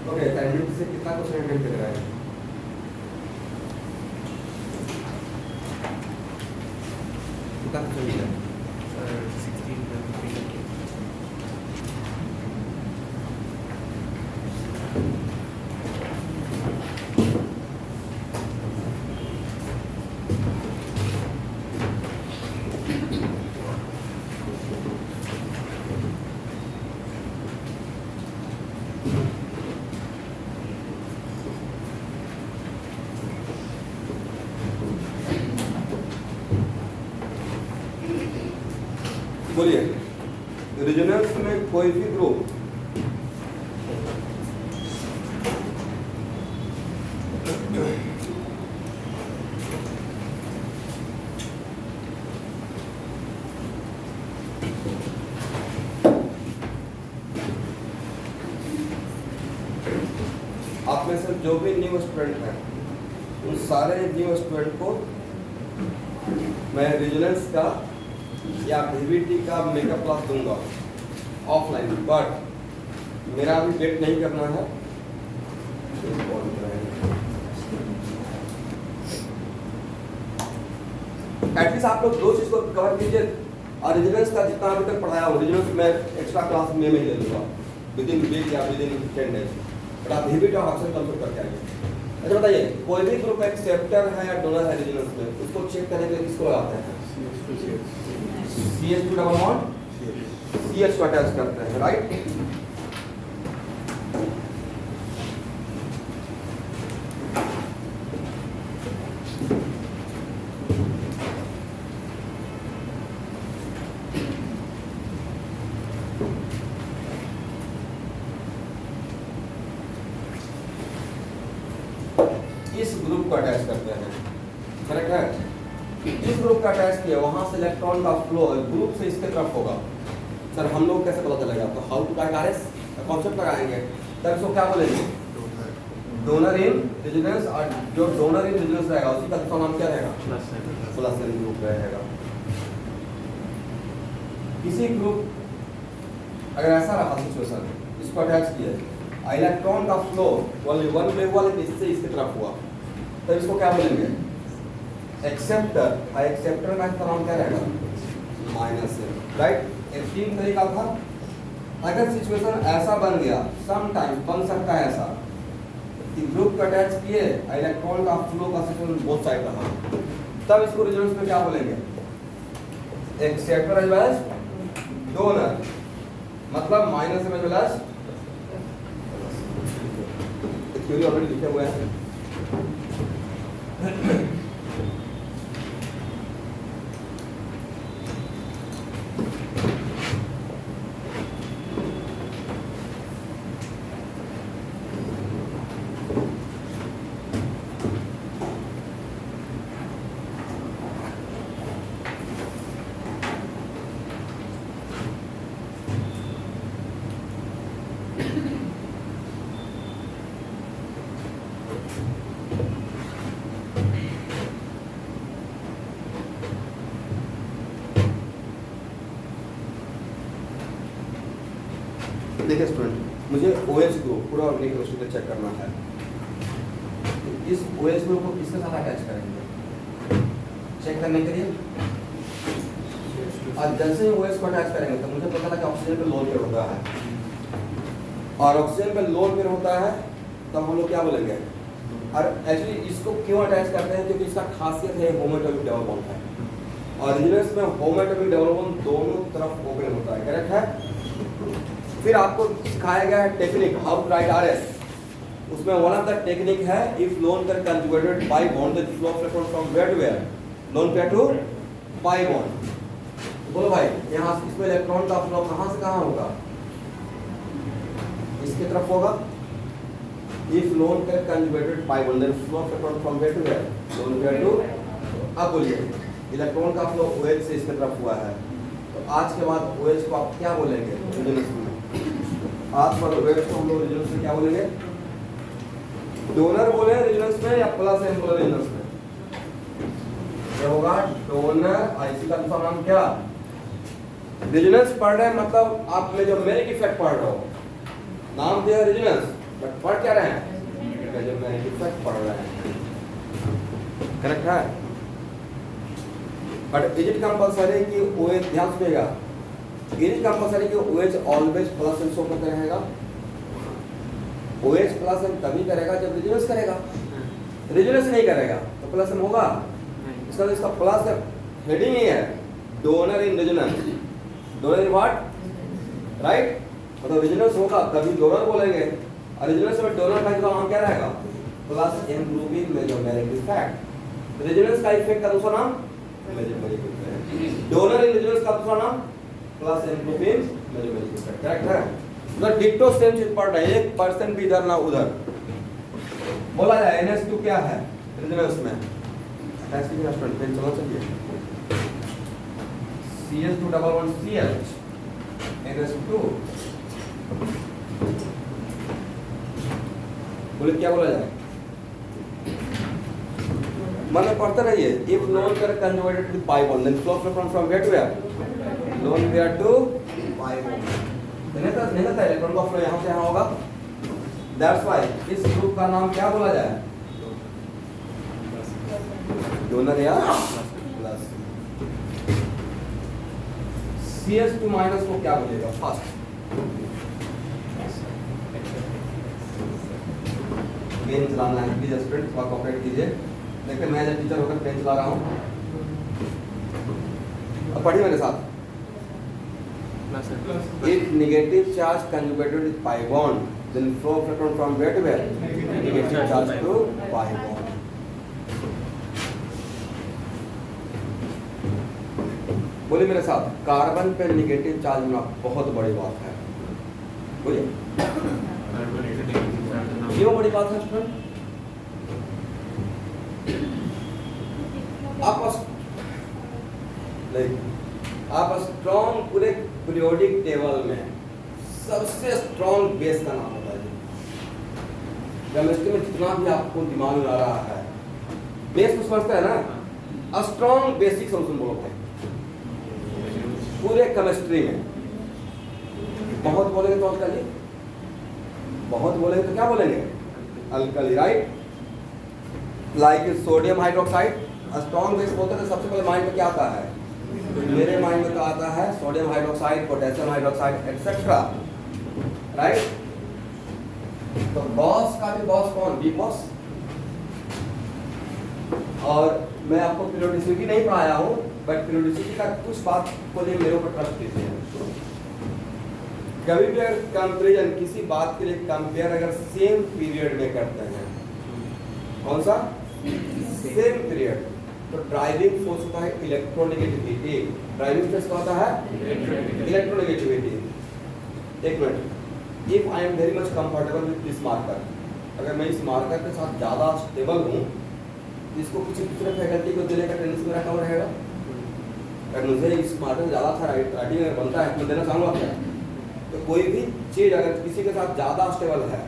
Okay, assignment से कितना question attempt कर रहा है? कितना क्वेश्चन मिला? 16 बोलिए, रीजनल्स में कोई भी ग्रुप आप में से जो भी न्यू स्टूडेंट हैं उन सारे न्यू स्टूडेंट को मैं रीजनल्स का या पीवीटी का मेकअप क्लास दूंगा ऑफलाइन, बट मेरा अभी वेट नहीं करना है। एटलीस्ट आप लोग दो चीज को कवर कीजिए। और रीजनल्स का जितना अभी तक पढ़ाया हो, रीजनल्स मैं एक्स्ट्रा क्लास में ले लूंगा विद इन वीक या विद इन 10 डेज, बट आप पीवीटी और ऑप्शन कंप्लीट करके आइए। अच्छा बताइए, कोई भी ग्रुप एक्सेप्टर है या डोनर है रीजनल्स में, उसको चेक करने के लिए किसको लगाते हैं? CH2 डबल बॉन्ड CH को अटैच करते हैं, राइट? इस ग्रुप को अटैच करते हैं, करेक्ट है? इस ग्रुप का अटैच किया, वहां से इलेक्ट्रॉन का फ्लो ग्रुप से इसके तरफ होगा। सर हम लोग कैसे पता चलेगा? तो how to type RS concept लगाएंगे, तब इसको क्या बोलेंगे? Donor in residence. और जो डोनर इन रेजिडेंस रहेगा उसी का दूसरा नाम क्या रहेगा? प्लस एन ग्रुप रहेगा। किसी ग्रुप अगर ऐसा रहा सिचुएशन, इसको अटैच किया, इलेक्ट्रॉन का फ्लो ओनली वन लेवल इससे इसकी तरफ हुआ, तब इसको क्या बोलेंगे? एक्सेप्टर। एक्सेप्टर का नाम क्या रहेगा? Minus N, right? एक तीन तरीका था। अगर सिचुएशन ऐसा बन गया, सम टाइम बन सकता है ऐसा कि ग्रुप का अटैच किए, इलेक्ट्रॉन का फ्लो का सिचुएशन बोथ साइड रहा, तब इसको रिजल्ट्स में क्या बोलेंगे? Acceptor as well as donor, मतलब minus M as well as theory already लिखे हुए हैं। देखिए स्टूडेंट, मुझे OH ग्रुप पूरा ऑर्गेनिक केमिस्ट्री चेक करना है। इस OH ग्रुप को किसके साथ अटैच करेंगे चेक करने के लिए? और जैसे ही OH को अटैच करेंगे तो मुझे पता लगा कि ऑक्सीजन पे लोन पेयर होता है, और ऑक्सीजन पे लोन पेयर होता है तब हम लोग क्या बोलेंगे? और एक्चुअली इसको क्यों अटैच करते हैं? क्योंकि इसका खासियत है होमोटोपिक डबल बॉन्ड है, और रिजल्ट्स में होमोटोपिक डबल बॉन्ड दोनों तरफ ओपन होता है, करेक्ट है? फिर आपको सिखाया गया है technique how to write RS. उसमें वन ऑफ द टेक्निक है if lone pair conjugated by bond the flow of electron from where to where, lone pair to pi bond. बोलो भाई, यहाँ इसमें इलेक्ट्रॉन का फ्लो कहाँ से कहाँ होगा? इसके तरफ होगा, इफ लोन का conjugated pi bond then flow of electron from where to where, lone where to. अब बोलिए इलेक्ट्रॉन का फ्लो OH से इसके तरफ हुआ है, तो आज के बाद OH को आप क्या बोलेंगे रेजोनेंस में? आज पर OH को हम लोग रेजोनेंस में क्या बोलेंगे? डोनर बोले रेजोनेंस में या प्लस एन बोले रेजोनेंस में? क्या होगा? डोनर। इसी का दूसरा नाम क्या? रेजोनेंस पढ़ रहे हैं मतलब आप में जो मेरिक इफेक्ट पढ़ रहे हो, नाम दिया रेजोनेंस, बट पढ़ क्या रहे हैं? जो मेरिक इफेक्ट पढ़ रहे हैं। करेक्ट है? बट इज इट कंपल्सरी कि OH, ध्यान सुनिएगा, इज इट कंपल्सरी कि OH always plus N show करते रहेगा? OH प्लस एन तभी करेगा जब रेजोनेंस करेगा, रेजोनेंस नहीं करेगा तो प्लस एन होगा? इसका इसका प्लस हेडिंग ही है donor in resonance. Donor in what? Right, मतलब रेजोनेंस होगा तभी डोनर बोलेंगे, और रेजोनेंस में डोनर का नाम क्या रहेगा? Plus N grouping mesomeric effect. Resonance का इफेक्ट का दूसरा नाम mesomeric effect, donor in resonance का दूसरा नाम plus N grouping mesomeric effect. Correct है? मतलब डिक्टो सेम चीज पढ़ रहे हैं, 1% भी इधर ना उधर। बोला जाए NH2 क्या है रेजोनेंस में? चलो चलिए CH211CH NH2 बोले क्या बोला जाए? मन में पढ़ते रहिए। इफ लोन कर conjugated with pi bond then flow of electron from where to where, lone where to pi bond. नहीं था इलेक्ट्रॉन का फ्लो यहाँ से यहाँ होगा। दैट्स व्हाई इस ग्रुप का नाम क्या बोला जाए? डोनर या प्लस। CH2 माइनस को क्या बोलेगा? फर्स्ट पेन चलाना है प्लीज स्टूडेंट, थोड़ा कोऑपरेट कीजिए। देखिए मैं जब टीचर होकर पेन चला रहा हूँ, अब पढ़िए मेरे साथ। If negative charge conjugated with pi bond, then flow of electron from where to where? Negative charge to pi bond. बोलिए मेरे साथ, कार्बन पे नेगेटिव चार्ज होना बहुत बड़ी बात है। बोलिए क्यों बड़ी बात है स्टूडेंट? आप स्ट्रॉन्ग पूरे पीरियोडिक टेबल में सबसे स्ट्रॉन्ग बेस का नाम बताइए। केमिस्ट्री में जितना भी आपको दिमाग में आ रहा है, बेस तो समझते हैं ना? स्ट्रॉन्ग बेसिक सॉल्यूशन बोलते हैं पूरे केमिस्ट्री में। बहुत बोलेंगे तो अल्कली, बहुत बोलेंगे तो क्या बोलेंगे? Alkali, right? Like sodium hydroxide strong base बोलते हैं। सबसे पहले माइंड में क्या आता है? मेरे माइंड में तो आता है sodium hydroxide, potassium hydroxide etcetera, right? तो बॉस का भी बॉस कौन? B boss. और मैं आपको पीरियोडिसिटी नहीं पढ़ाया हूँ, बट पीरियोडिसिटी का कुछ बात को लिए मेरे ऊपर ट्रस्ट कीजिए। कभी भी अगर कंपैरिजन किसी बात के लिए कंपेयर अगर सेम पीरियड में करते हैं, कौन सा? सेम पीरियड, तो ड्राइविंग फोर्स होता है इलेक्ट्रोनेगेटिविटी। ड्राइविंग फोर्स क्या होता है? इलेक्ट्रोनेगेटिविटी। एक minute, if I am very much comfortable with this marker, अगर मैं इस मार्कर के साथ ज़्यादा स्टेबल हूँ, इसको किसी दूसरे फैकल्टी को देने का टेंडेंसी मेरा कम रहेगा। अगर मुझे इस मार्कर ज़्यादा अच्छा राइटिंग अगर बनता है, मैं देना चाहूँगा क्या? तो कोई भी चीज़ अगर किसी के साथ ज़्यादा स्टेबल है,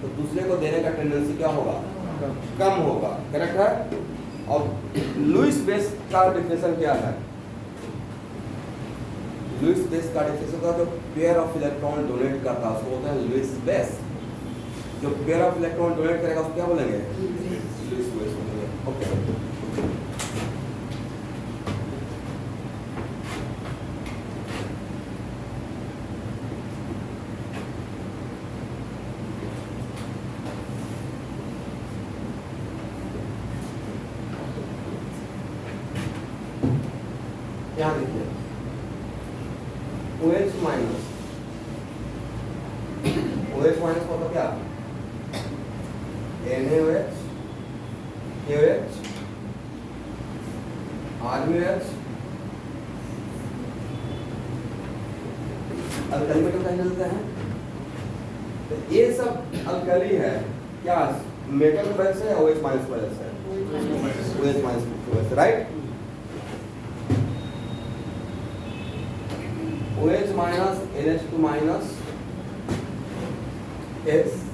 तो दूसरे को देने का टेंडेंसी क्या होगा? कम होगा। करेक्ट है? और लुईस बेस का डिफिनेशन क्या है? लुईस बेस का डिफिनेशन का जो पेयर ऑफ इलेक्ट्रॉन डोनेट करता है उसको बोलते हैं लुईस बेस। जो पेयर ऑफ इलेक्ट्रॉन डोनेट करेगा उसको क्या बोलेंगे? लुईस बेस बोलेंगे। ओके, यहाँ देखिए OH माइनस, OH माइनस का क्या? NaOH, KOH, RmOH, alkali metal कहीं मिलते हैं। तो ये सब अल्कली है, क्या मेटल की वजह से या OH माइनस की वजह से? OH माइनस की वजह से, right? OH minus, NH2 minus,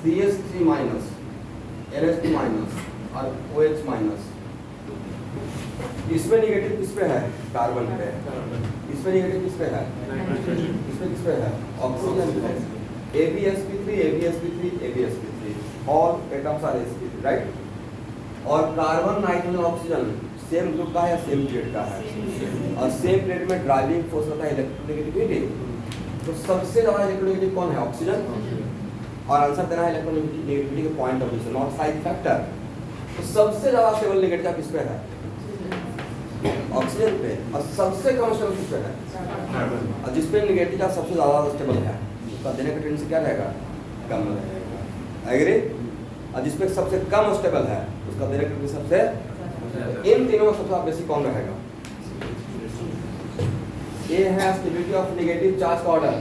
CH3 minus, NH2 minus और OH माइनस। इसमें निगेटिव किस पे है? कार्बन पे। इसमें निगेटिव किस पे है? इसमें किस पे है? ऑक्सीजन पे। AbSp3, AbSp3, AbSp3, all atoms are sp3, right? और carbon, nitrogen, oxygen same group का है या सेम प्लेट का है? और सेम प्लेट में ड्राइविंग फोर्स होता है इलेक्ट्रोनेगेटिविटी। तो सबसे ज्यादा इलेक्ट्रोनेगेटिव कौन है? ऑक्सीजन। और आंसर देना है इलेक्ट्रोनेगेटिविटी के पॉइंट ऑफ व्यू से, नॉट साइड फैक्टर। तो सबसे ज्यादा स्टेबल नेगेटिव किस पे है? ऑक्सीजन पे। और सबसे कम स्टेबल किस पे है? और जिस पे नेगेटिव का सबसे ज्यादा स्टेबल है उसका देने का टेंडेंसी क्या रहेगा? कम रहेगा। एग्री? और जिस पे सबसे कम स्टेबल है उसका देने का टेंडेंसी सबसे, इन तीनों में सबसे बेसिक कौन रहेगा? ये है स्टेबिलिटी ऑफ नेगेटिव चार्ज का ऑर्डर।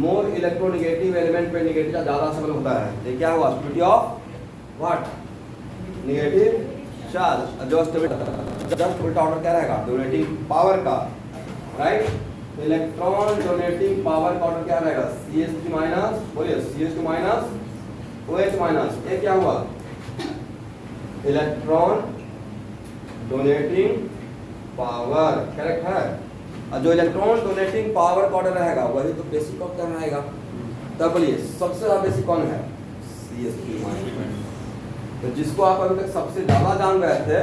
मोर इलेक्ट्रोनेगेटिव एलिमेंट पे नेगेटिव चार्ज ज्यादा स्टेबल होता है। ये क्या हुआ? Stability of what? Negative charge. जो स्टेबिलिटी जस्ट उल्टा ऑर्डर क्या रहेगा? डोनेटिंग पावर का, राइट? इलेक्ट्रॉन डोनेटिंग पावर का ऑर्डर क्या रहेगा? CH3 माइनस, बोलिए CH2 माइनस, OH माइनस। ये क्या हुआ? इलेक्ट्रॉन डोनेटिंग पावर, करेक्ट है? और जो इलेक्ट्रॉन डोनेटिंग पावर का ऑर्डर रहेगा वही तो बेसिक ऑफ करना रहेगा। तब बोलिए सबसे ज्यादा बेसिक कौन है? CH3 minus. तो जिसको आप अभी तक सबसे ज्यादा जान रहे थे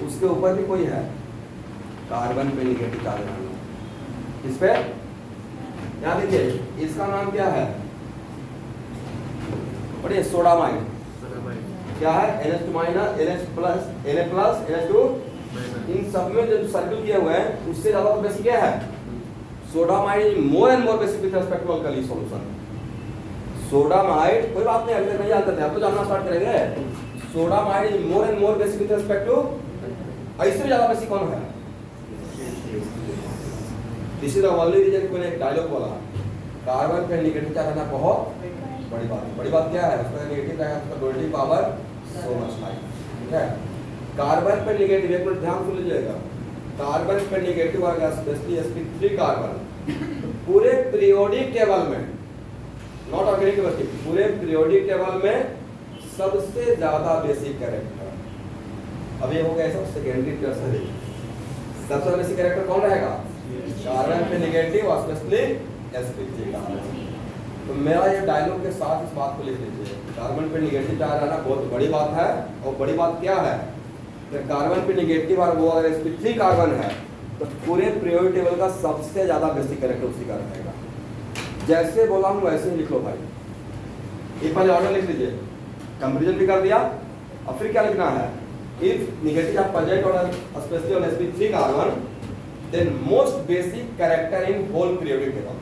उसके ऊपर भी कोई है, कार्बन पे नेगेटिव चार्ज रहना। इस पे यहाँ देखिए, इसका नाम क्या है? बढ़िए, सोडामाइड। क्या है? NH2 minus, NH plus, Na plus, NH2। इन सब में जो सर्किल किए हुए हैं उससे ज्यादा तो बेसिक क्या है? Sodamide more and more basic with respect to alkali solution. Sodamide, कोई बात नहीं, अभी तक नहीं जानते थे, अब तो जानना स्टार्ट करेंगे। Sodamide more and more basic with respect to, इससे ज्यादा बेसिक कौन है? This is the only reason. कोई एक डायलॉग बोला, कार्बन पे नेगेटिव चार्ज रहना बहुत बड़ी बात है। बड़ी बात क्या है? उसका नेगेटिव चार्ज, उसका donating power so much high, ठीक है? कार्बन पे नेगेटिव, एक मिनट ध्यान सुन लीजिएगा। कार्बन पे नेगेटिव आ गया, स्पेशली sp3 कार्बन, पूरे पीरियोडिक टेबल में, नॉट ऑर्गेनिक केमिस्ट्री, पूरे पीरियोडिक टेबल में सबसे ज्यादा बेसिक कैरेक्टर। अब ये हो गया सब सेकेंडरी टर्सरी। सबसे बेसिक कैरेक्टर कौन रहेगा? कार्बन पे नेगेटिव और स्पेशली sp3 कार्बन। तो मेरा ये डायलॉग के साथ इस बात को लिख लीजिए, कार्बन पे नेगेटिव चार्ज रहना बहुत बड़ी बात है। और बड़ी बात क्या है? कार्बन पे नेगेटिव और वो अगर sp3 कार्बन है तो पूरे पीरियोडिक टेबल का सबसे ज्यादा बेसिक कैरेक्टर उसी का रहेगा। जैसे बोला हूँ वैसे ही लिख लो भाई। एक पहले ऑर्डर लिख लीजिए, कंपैरिजन भी कर दिया, और फिर क्या लिखना है? If negative of present order specially on sp3 carbon then most basic character in whole periodic table.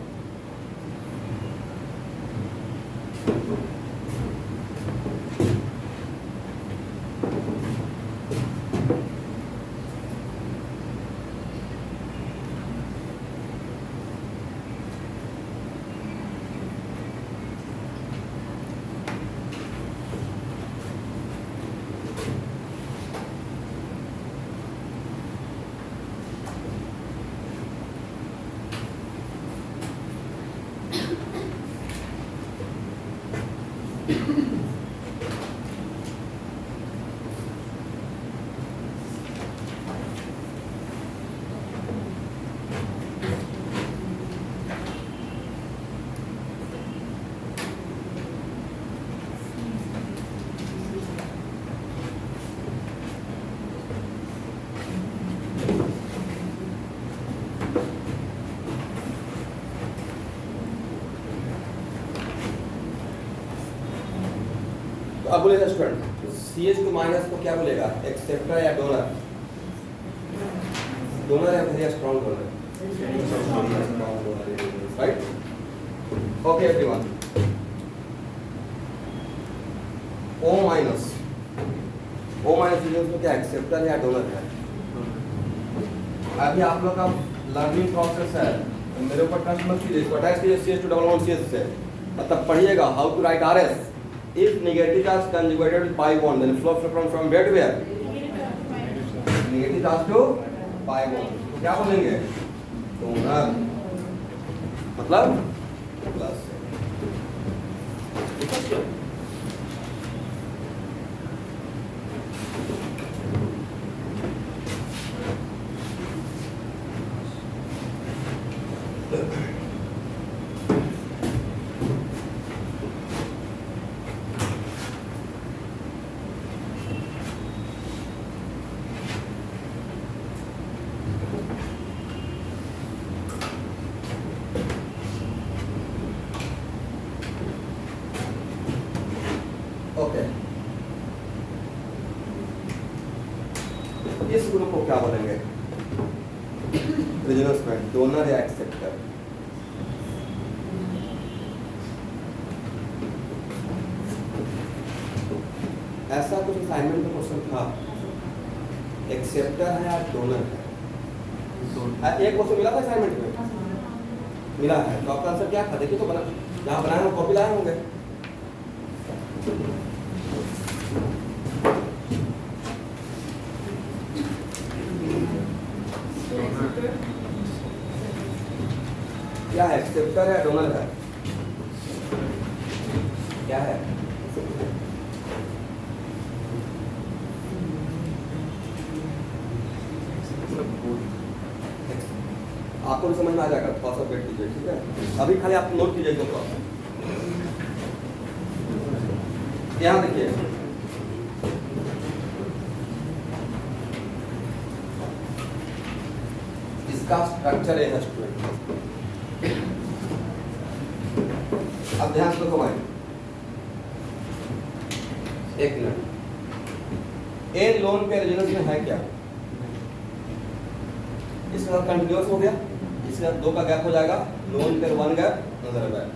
अब बोलेगा स्टूडेंट CH2 माइनस को क्या बोलेगा? एक्सेप्टर या डोनर? डोनर है, very strong donor, right? Okay everyone, O minus में क्या acceptor या डोनर है? अभी आप लोग का लर्निंग प्रोसेस है, मेरे ऊपर ट्रस्ट मत कीजिए, इसको अटैच कीजिए CH2 डबल बॉन्ड CH से, मतलब पढ़िएगा how to write RS If negative charge conjugated with pi bond, then flow from where to where? Negative charge to pi bond. तो क्या बोलेंगे? डोनर मतलब प्लस। ओके, इस ग्रुप को क्या बोलेंगे? रेजोनेंस बैंड, डोनर या एक्सेप्टर। ऐसा कुछ असाइनमेंट में क्वेश्चन था, एक्सेप्टर है या डोनर है? एक क्वेश्चन मिला था असाइनमेंट में, मिला है। तो आपका आंसर क्या था? देखिए तो बना, जहाँ बनाए हो कॉपी लाए होंगे। क्या है? एक्सेप्टर है, डोनर है? क्या है? आपको भी समझ में आ जाएगा, थोड़ा सा वेट कीजिए, ठीक है? अभी खाली आप नोट कीजिए तो यहाँ देखिए, इसका स्ट्रक्चर है स्टूडेंट। अब ध्यान से देखो भाई, एक मिनट, ए लोन पे रेजोनेंस में है क्या? इसका कंटिन्यूअस हो गया, इसका दो का गैप हो जाएगा, लोन पे वन गैप, अनदर गैप।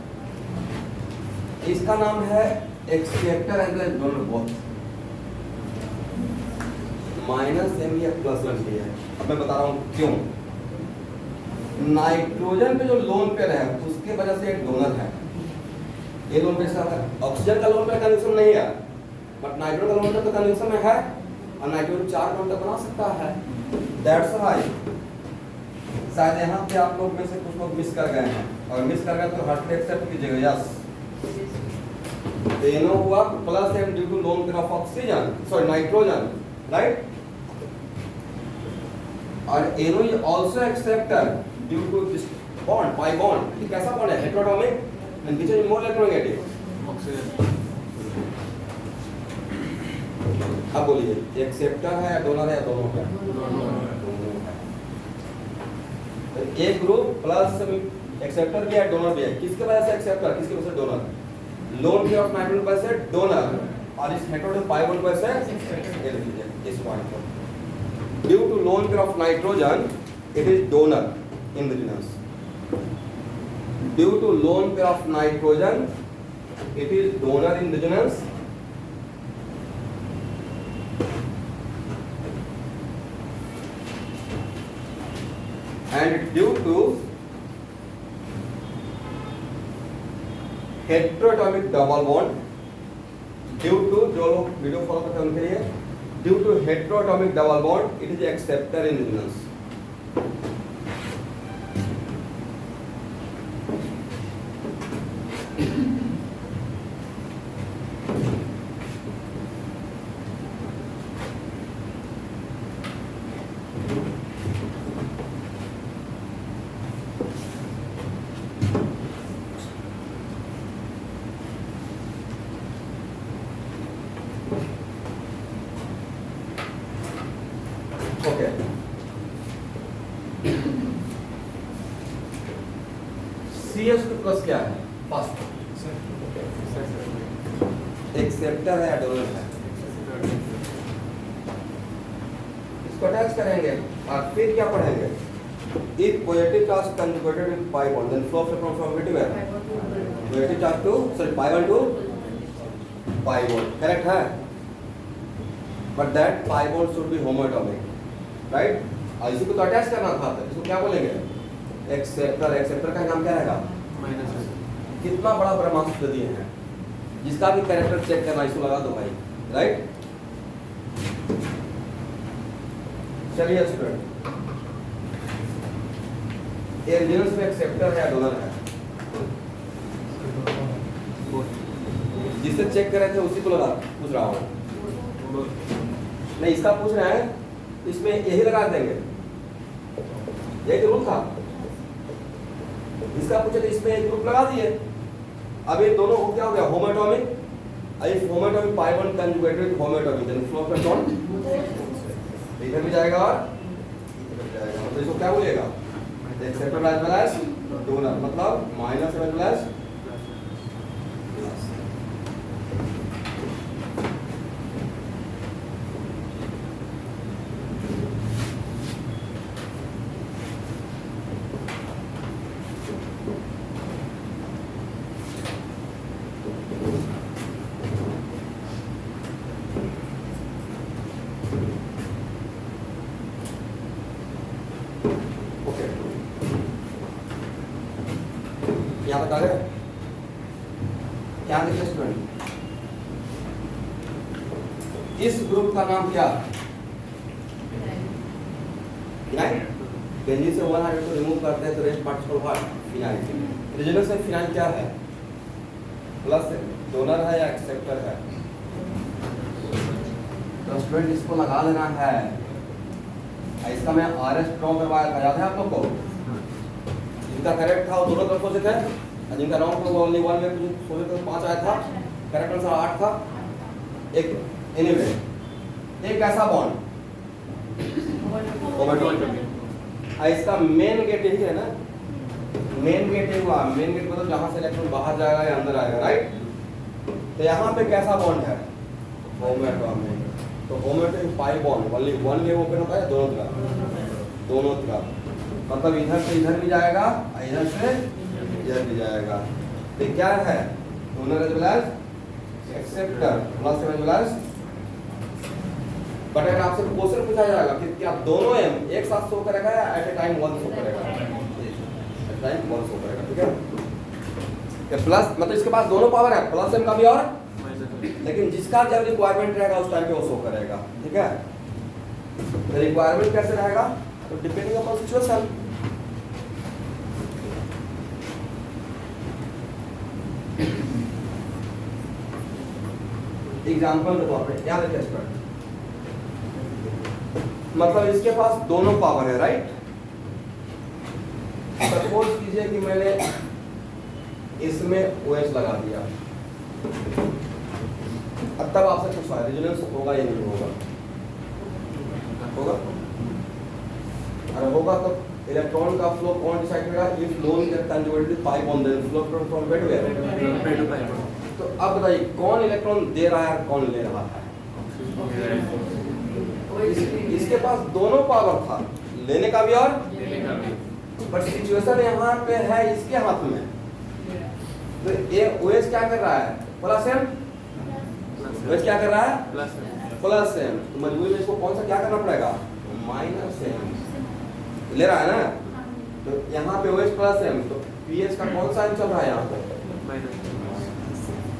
इसका नाम है acceptor and donor both. Minus M या प्लस वन है। अब मैं बता रहा हूँ क्यों। नाइट्रोजन पे जो लोन पेयर है उसके वजह से एक डोनर है। ये लोन पेयर है, ऑक्सीजन का लोन पेयर कंडीशन नहीं है, बट नाइट्रोजन का लोन पेयर तो कंडीशन में है, और नाइट्रोजन 4 बॉन्ड तक बना सकता है। दैट्स व्हाई शायद यहाँ पे आप लोग में से कुछ लोग मिस कर गए हैं, और मिस कर गए तो हार्ट पे एक्सेप्ट कीजिएगा। यस, दोनों हुआ plus M due to lone pair of oxygen, sorry nitrogen, right? और एनो is also acceptor due to this bond, pi bond. ये कैसा बॉन्ड है? Heteroatomic and which is more electronegative, oxygen. अब बोलिए, एक्सेप्टर है या डोनर है या दोनों है? एक ग्रुप प्लस एक्सेप्टर भी है, डोनर भी है। किसके वजह से एक्सेप्टर, किसकी वजह से donor? Loan pair of nitrogen वजह से डोनर, और इस हेटेरोटॉमिक पाई बॉन्ड वजह से इस पॉइंट पर due to lone pair of nitrogen it is donor in the genus. Due to lone pair of nitrogen, it is donor in the genus. And due to heteroatomic double bond, due to जो लोग video follow करते हैं उनके लिए, due to heteroatomic double bond, it is acceptor in the genus. Okay. CS2 plus क्या है? First acceptor है या डोनर है? इसको अटैच करेंगे और फिर क्या पढ़ेंगे? If positive charge conjugated with pi bond, then flow from where to where? Positive charge to, sorry, pi bond to pi bond. Correct है? But that pi bond should be homoatomic, right? और इसी को तो attach करना था, तो इसको क्या बोलेंगे? एक्सेप्टर। एक्सेप्टर का नाम क्या रहेगा? माइनस। कितना बड़ा ब्रह्मास्त्र दिए हैं, जिसका भी कैरेक्टर चेक करना इसको लगा दो भाई, राइट। चलिए स्टूडेंट, ये रीजनल्स में एक्सेप्टर है, डोनर है, जिससे चेक कर रहे थे उसी को लगा पूछ रहा हूँ, नहीं इसका पूछ रहे हैं, इसमें यही लगा देंगे, यही तो रूल था। इसका पूछे तो इसमें एक ग्रुप लगा दिए। अब ये दोनों हो क्या हो गया, homoatomic. If homoatomic pi bond conjugated homoatomic, then flow of electron इधर भी जाएगा और इधर भी जाएगा, मतलब इसको क्या बोलेगा, acceptor as well as donor, मतलब minus as well as plus. क्या बता रहे, क्या देखिए स्टूडेंट, इस ग्रुप का नाम क्या, फिनाइल। बेंजीन से 100 को रिमूव करते हैं तो rest particle what, phenyl. Regional से फिनाइल क्या है, प्लस डोनर है या एक्सेप्टर है, तो स्टूडेंट इसको लगा देना है। इसका मैं आरएस ड्रॉ करवाया था, याद है आप लोग को, जिनका करेक्ट था वो दोनों तरफ सोचे थे, और जिनका रॉन्ग था वो ओनली वन में कुछ सोचे थे, 5 आया था, करेक्ट आंसर 8 था। एक एनीवे एक ऐसा बॉन्ड, इसका मेन गेट यही है ना, मेन गेट यही हुआ, मेन गेट मतलब जहां से इलेक्ट्रॉन बाहर जाएगा या अंदर आएगा, राइट। तो यहाँ पे कैसा बॉन्ड है, होमोएटॉमिक। तो homoatomic pi bond only one way open होता है, दोनों तरफ, दोनों तरफ, मतलब इधर से इधर भी जाएगा और इधर से इधर भी जाएगा। तो क्या है, donor as well as acceptor, plus as well as. But अगर आपसे क्वेश्चन पूछा जाएगा कि क्या दोनों एम एक साथ शो करेगा या at a time one show करेगा, एट टाइम वन शो करेगा, ठीक है। प्लस मतलब इसके पास दोनों पावर है, प्लस एम का भी और, लेकिन जिसका जब रिक्वायरमेंट रहेगा उस टाइम पे वो शो करेगा, ठीक है। तो रिक्वायरमेंट कैसे रहेगा, तो डिपेंडिंग अपॉन सिचुएशन। एग्जांपल के तौर पे क्या देखिए स्टूडेंट, मतलब इसके पास दोनों पावर है, राइट। सपोज कीजिए कि मैंने इसमें OH लगा दिया, अब तब आपसे पूछा है रेजोनेंस होगा या नहीं होगा, होगा। अगर होगा तो इलेक्ट्रॉन का फ्लो कौन डिसाइड करेगा, if lone get conjugated with pi bond then flow from where to where. तो अब बताइए कौन इलेक्ट्रॉन दे रहा है कौन ले रहा है, इसके पास दोनों पावर था, लेने का भी और देने का भी, बट सिचुएशन यहाँ पे है इसके हाथ में। तो ये OH क्या कर रहा है, प्लस एम, OH क्या कर रहा है, प्लस एम। तो मजबूरी में इसको कौन सा क्या करना पड़ेगा, माइनस एम ले रहा है ना। तो यहाँ पे OH प्लस एम, तो पीएच का कौन सा एम चल रहा है यहाँ पे,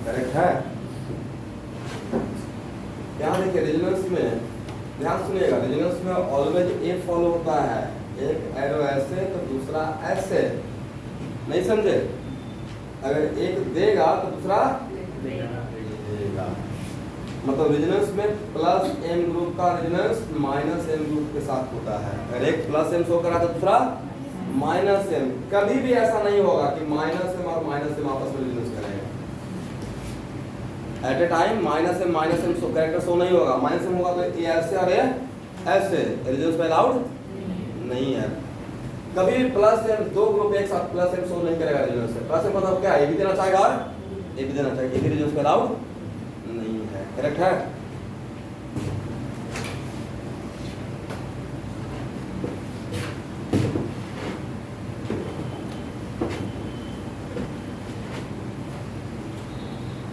करेक्ट है। यहाँ देखिए रेजोनेंस में ध्यान सुनिएगा, रेजोनेंस में ऑलवेज ए फॉलो होता है, एक एरो ऐसे तो दूसरा ऐसे, नहीं समझे। अगर एक देगा तो दूसरा देगा, मतलब रेजोनेंस में प्लस एम ग्रुप का रेजोनेंस माइनस एम ग्रुप के साथ होता है। अगर एक प्लस एम शो करा तो दूसरा माइनस एम। कभी भी ऐसा नहीं होगा कि माइनस एम और माइनस एम आपस में रेजोनेंस करेंगे at a time. Minus M show character show नहीं होगा, माइनस एम होगा तो ये ऐसे और ये ऐसे, रेजोनेंस में अलाउड नहीं है। कभी भी प्लस एम दो ग्रुप एक साथ प्लस एम शो नहीं करेगा रेजोनेंस में। प्लस एम मतलब क्या, ये भी देना चाहेगा और ये भी देना चाहेगा, ये भी रेजोनेंस में अलाउड नहीं है, करेक्ट है।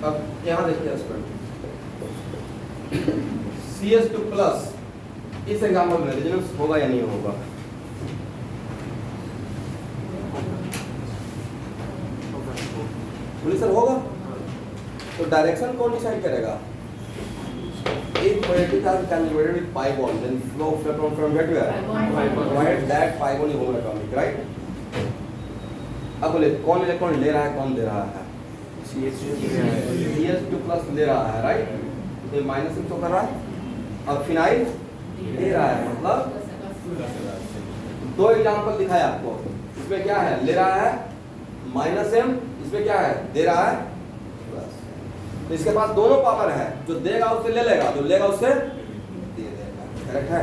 अब यहाँ देखिए स्टूडेंट, CH2 प्लस इस एग्जाम्पल में रेजोनेंस होगा या नहीं होगा, बोलिए सर होगा। तो डायरेक्शन कौन डिसाइड करेगा? If polarity charge can be divided with pi bond, then flow of electron from where to where? Provided that pi bond is homoatomic, right? अब बोले कौन इलेक्ट्रॉन ले रहा है, कौन दे रहा है? CH2 प्लस ले रहा है, राइट? तो माइनस में तो कर रहा है और फिनाइल ले रहा है, मतलब दो एग्जांपल दिखाया आपको। इसमें क्या है? ले रहा है माइनस एम, इसमें क्या है? दे रहा है प्लस। तो इसके पास दोनों पावर है, जो देगा उससे ले लेगा, जो लेगा उससे दे देगा। करेक्ट है?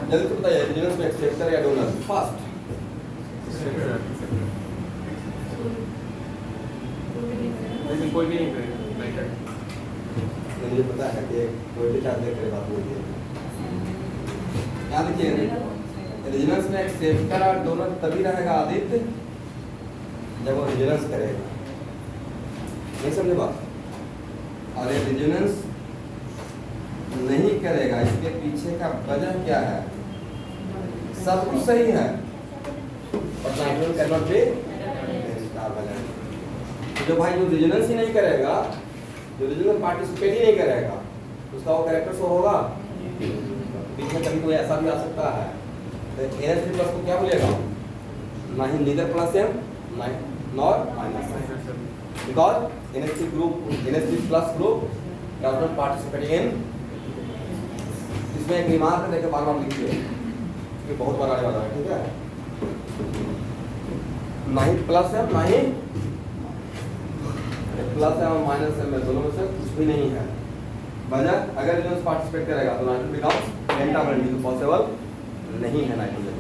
जल्दी से बताइए, रेजोनेंस में एक्सेप्टर या डोनर? फास्ट। लेकिन कोई भी नहीं करेगा। मुझे पता है कि कोई भी चार्ज लेकर बात बोल दिया। याद रखिए, रेजोनेंस में एक्सेप्टर और डोनर तभी रहेगा आदित्य जब वो रेजोनेंस करेगा। नहीं समझे बात? और ये रेजोनेंस नहीं करेगा, इसके पीछे का वजह क्या है? सब कुछ सही है और नाइट्रोजन कैनॉट बी जो भाई जो रेजोनेंस ही नहीं करेगा, जो रेजोनेंस पार्टिसिपेट ही नहीं करेगा, उसका वो कैरेक्टर शो होगा। बीच में कभी कोई ऐसा भी आ सकता है तो NH3 प्लस को क्या बोलेगा? ना ही neither plus M nor minus M, because NH3 group, NH3 plus group does not participate in. इसमें एक रिमार्क देकर बार बार लिखिए, ये बहुत बार आने वाला है, ठीक है? ना ही प्लस है, ना ही प्लस है और माइनस है, दोनों में से कुछ भी नहीं है। वजह अगर रेजोनेंस पार्टिसिपेट करेगा तो नाइट्रोजन बिकम्स पेंटावलेंट, जो पॉसिबल नहीं है नाइट्रोजन।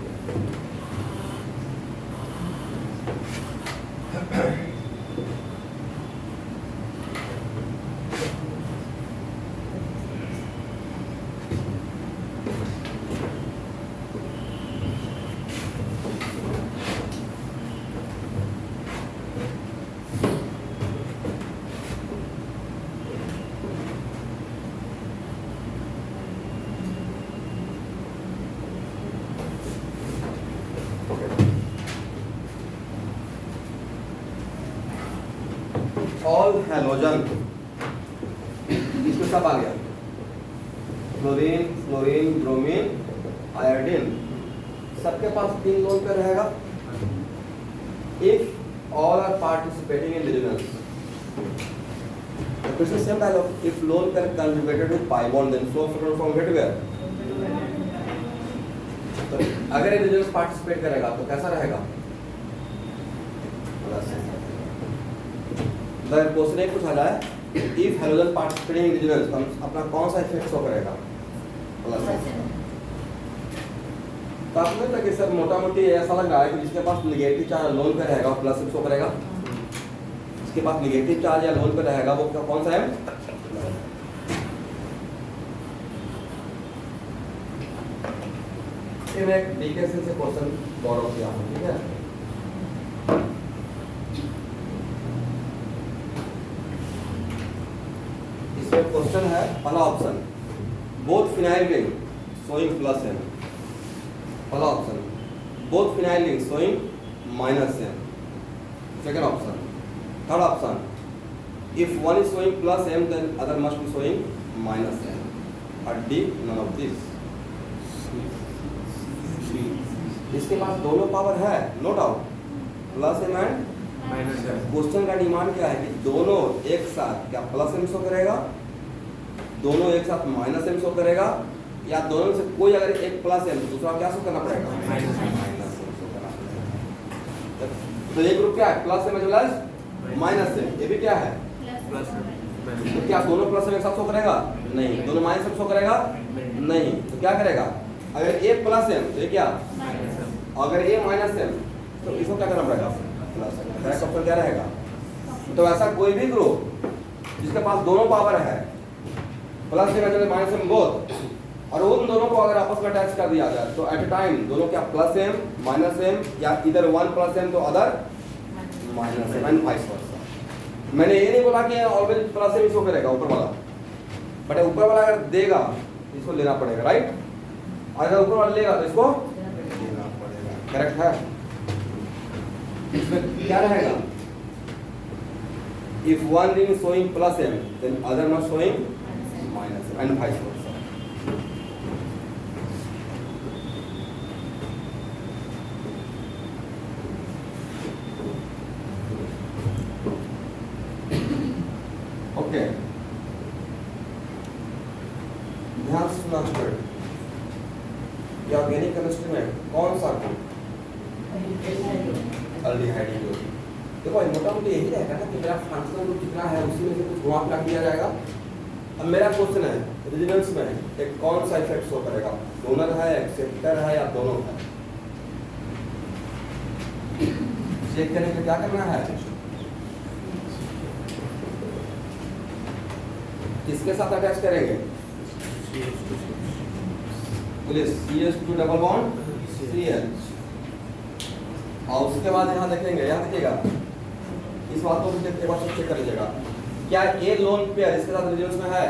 ऑल हैलोजन, इसमें सब आ गया, क्लोरीन, फ्लोरीन, ब्रोमीन, आयोडीन, सबके पास 3 लोन पे रहेगा। If all are participating in resonance, the question is same dialogue. If lone pair conjugated with pi bond, then flow from where to where? तो अगर ये resonance participate करेगा तो कैसा रहेगा? अगर क्वेश्चन एक पूछा जाए if halogen participating in resonance, तो अपना कौन सा इफेक्ट शो करेगा? प्लस। तो आपने तक सर मोटा मोटी ऐसा लग रहा है कि जिसके पास नेगेटिव चार्ज लोन पे रहेगा प्लस शो करेगा, जिसके पास नेगेटिव चार्ज या लोन पे रहेगा वो कौन सा है? फिर एक डीकेसी से क्वेश्चन गौरव किया हूं, ठीक है? इसमें क्वेश्चन है, पहला option both phenyl ring showing plus M, पहला option both phenyl ring showing minus M, second option, third option if one is showing plus M then other must be showing minus M, और D none of this. इसके पास दोनों power है, no doubt, plus M and minus M. Question का demand क्या है कि दोनों एक साथ क्या प्लस एम शो करेगा, दोनों एक साथ माइनस एम शो करेगा, या दोनों से कोई अगर एक प्लस एम दूसरा क्या शो करना पड़ेगा? माइनस एम शो करना पड़ेगा। तो ये ग्रुप क्या है? Plus M plus minus M, ये भी क्या है? Plus M. तो क्या दोनों प्लस एम एक साथ शो करेगा? नहीं। दोनों माइनस एम शो करेगा? नहीं। तो क्या करेगा? अगर ए प्लस एम तो ये क्या? अगर ए माइनस एम तो इसको क्या करना पड़ेगा? Plus M. करेक्ट ऑप्शन क्या रहेगा? तो ऐसा कोई भी ग्रुप जिसके पास दोनों पावर है, plus M minus M both, और उन दोनों को अगर आपस में अटैच कर दिया जाए तो एट ए टाइम दोनों क्या प्लस एम माइनस एम या इधर वन प्लस एम तो other minus M and vice versa. मैंने ये नहीं बोला कि ऑलवेज प्लस एम इसको करेगा ऊपर वाला, बट ऊपर वाला अगर देगा इसको लेना पड़ेगा, राइट। अगर ऊपर वाला लेगा तो इसको लेना पड़ेगा, करेक्ट है। इसमें क्या रहेगा, if one ring is showing plus m then other not showing minus m and vice versa। Okay, ध्यान से सुना स्टूडेंट, ये ऑर्गेनिक केमिस्ट्री में कौन सा अल्डिहाइड ग्रुप। देखो मोटा मोटी यही रहेगा ना कि मेरा फंक्शनल ग्रुप कितना है उसी में से कुछ घुमा फिरा दिया जाएगा। अब मेरा क्वेश्चन है रेजोनेंस में एक कौन सा इफेक्ट शो करेगा, डोनर है एक्सेप्टर है या दोनों है। चेक करने के लिए क्या करना है, किसके साथ अटैच करेंगे, बोलिए CH2 डबल बॉन्ड Cl, और उसके बाद यहाँ देखेंगे, यहाँ देखिएगा इस बात को एक बार चेक कर लीजिएगा, क्या ए लोन पेयर इसके साथ रेजोनेंस में है,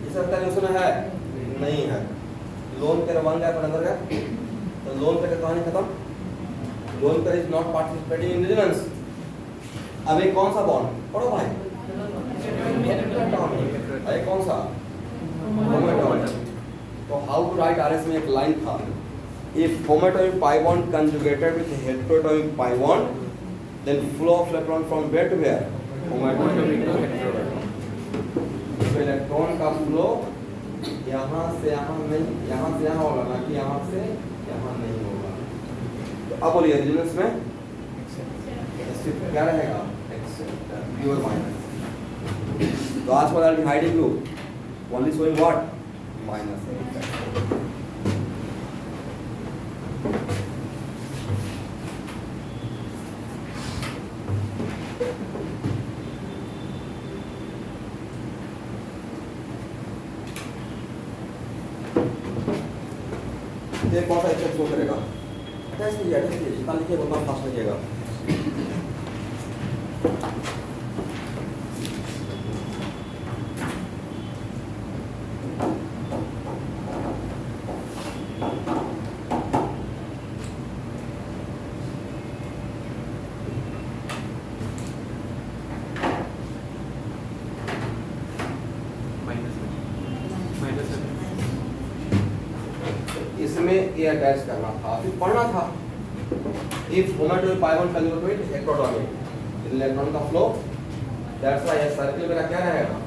इसके साथ रेजोनेंस में है नहीं है। लोन पेयर वन गया पर अंदर गया तो लोन पेयर का कहानी खत्म, lone pair is not participating in resonance. अब एक कौन सा बॉन्ड पढ़ो भाई, अरे कौन सा होमोएटॉमिक। तो हाउ टू राइट आरएस में एक लाइन था, if homoatomic pi bond conjugated with heteroatomic pi bond then flow of electron from where to where, homoatomic to heteroatomic। तो इलेक्ट्रॉन का फ्लो यहाँ से यहाँ नहीं, यहाँ से यहाँ होगा ना कि यहाँ से यहाँ नहीं होगा। तो अब बोलिए रेजोनेंस में क्या रहेगा, एक्सेप्टर प्योर माइनस। तो आज वाला aldehyde group only showing what, minus. ये कौन सा इफेक्ट शो करेगा, अटैच कीजिए जितना लिखिए उतना फास्ट लिखिएगा। इसमें ये अटैच करना था, फिर पढ़ना था if homoatomic pi bond conjugate with heteroatomic electron का फ्लो, दैट्स व्हाई ये सर्कल मेरा क्या रहेगा,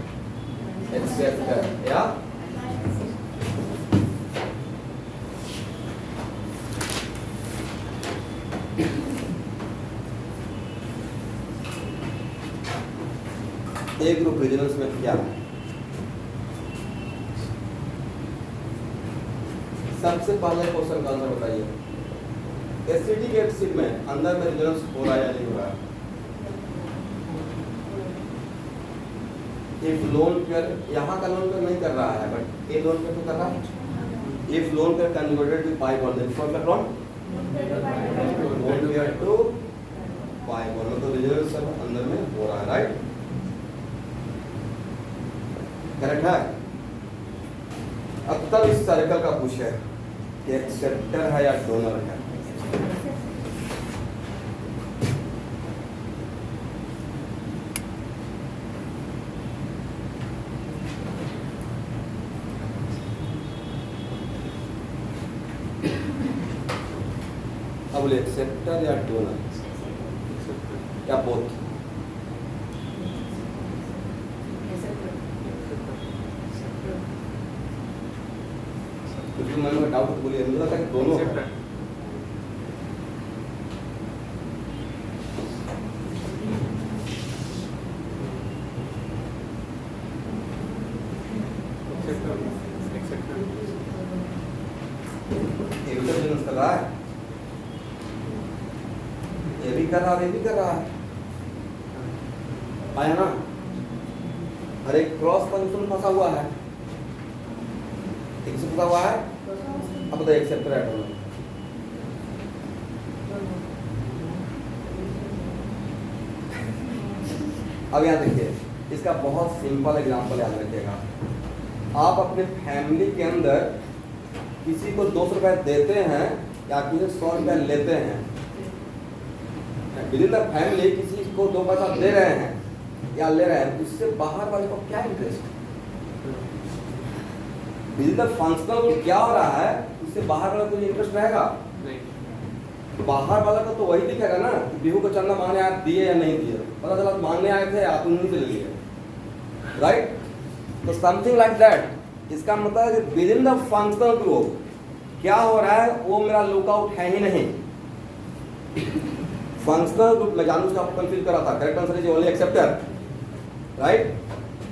एक्सेप्टर या एक ग्रुप रेजोनेंस में क्या है। सबसे पहले क्वेश्चन का आंसर बताइए, एसिडिक एसिड में अंदर में रेजोनेंस हो रहा है या नहीं हो रहा है। इफ लोन पेयर, यहाँ का लोन पेयर नहीं कर रहा है बट ए लोन पेयर तो कर रहा है। If lone pair converted to pi bond then from electron lone pair to pi bond, तो रेजोनेंस सब अंदर में हो रहा है, राइट, करेक्ट है। अब तब इस सर्कल का पूछे कि एक्सेप्टर है या डोनर है। अब बोले एक्सेप्टर या डोनर या बोथ। कुछ मन में डाउट बोलिए, मुझे लगता है कि दोनों है। कर रहा है, ये भी कर रहा है, ये भी कर रहा है, आया ना। हर एक क्रॉस फंक्शन फंसा हुआ है, एक से पूछा हुआ है, अब बताइए एक्सेप्टर एटम। अब यहाँ देखिए, इसका बहुत सिंपल एग्जांपल याद रखिएगा। आप अपने फैमिली के अंदर किसी को 200 रुपए देते हैं या किसी 100 रुपए लेते हैं, विद इन द फैमिली किसी को 2 पैसा दे रहे हैं या ले रहे हैं, उससे बाहर वाले को क्या इंटरेस्ट है? With in the functional group क्या हो रहा है, उससे बाहर वाला को इंटरेस्ट रहेगा नहीं, बाहर वाला का तो वही दिखेगा ना, बिहू को चंदा मांगने आए, दिए या नहीं दिए, पता चला मांगने आए थे, आप उन्हीं से ले लिए, राइट? तो समथिंग लाइक दैट। इसका मतलब है with in the functional group क्या हो रहा है वो मेरा लुकआउट है ही नहीं। फंक्शनल ग्रुप में जानू से आपको कंफ्यूज करा था, correct answer is only acceptor, right?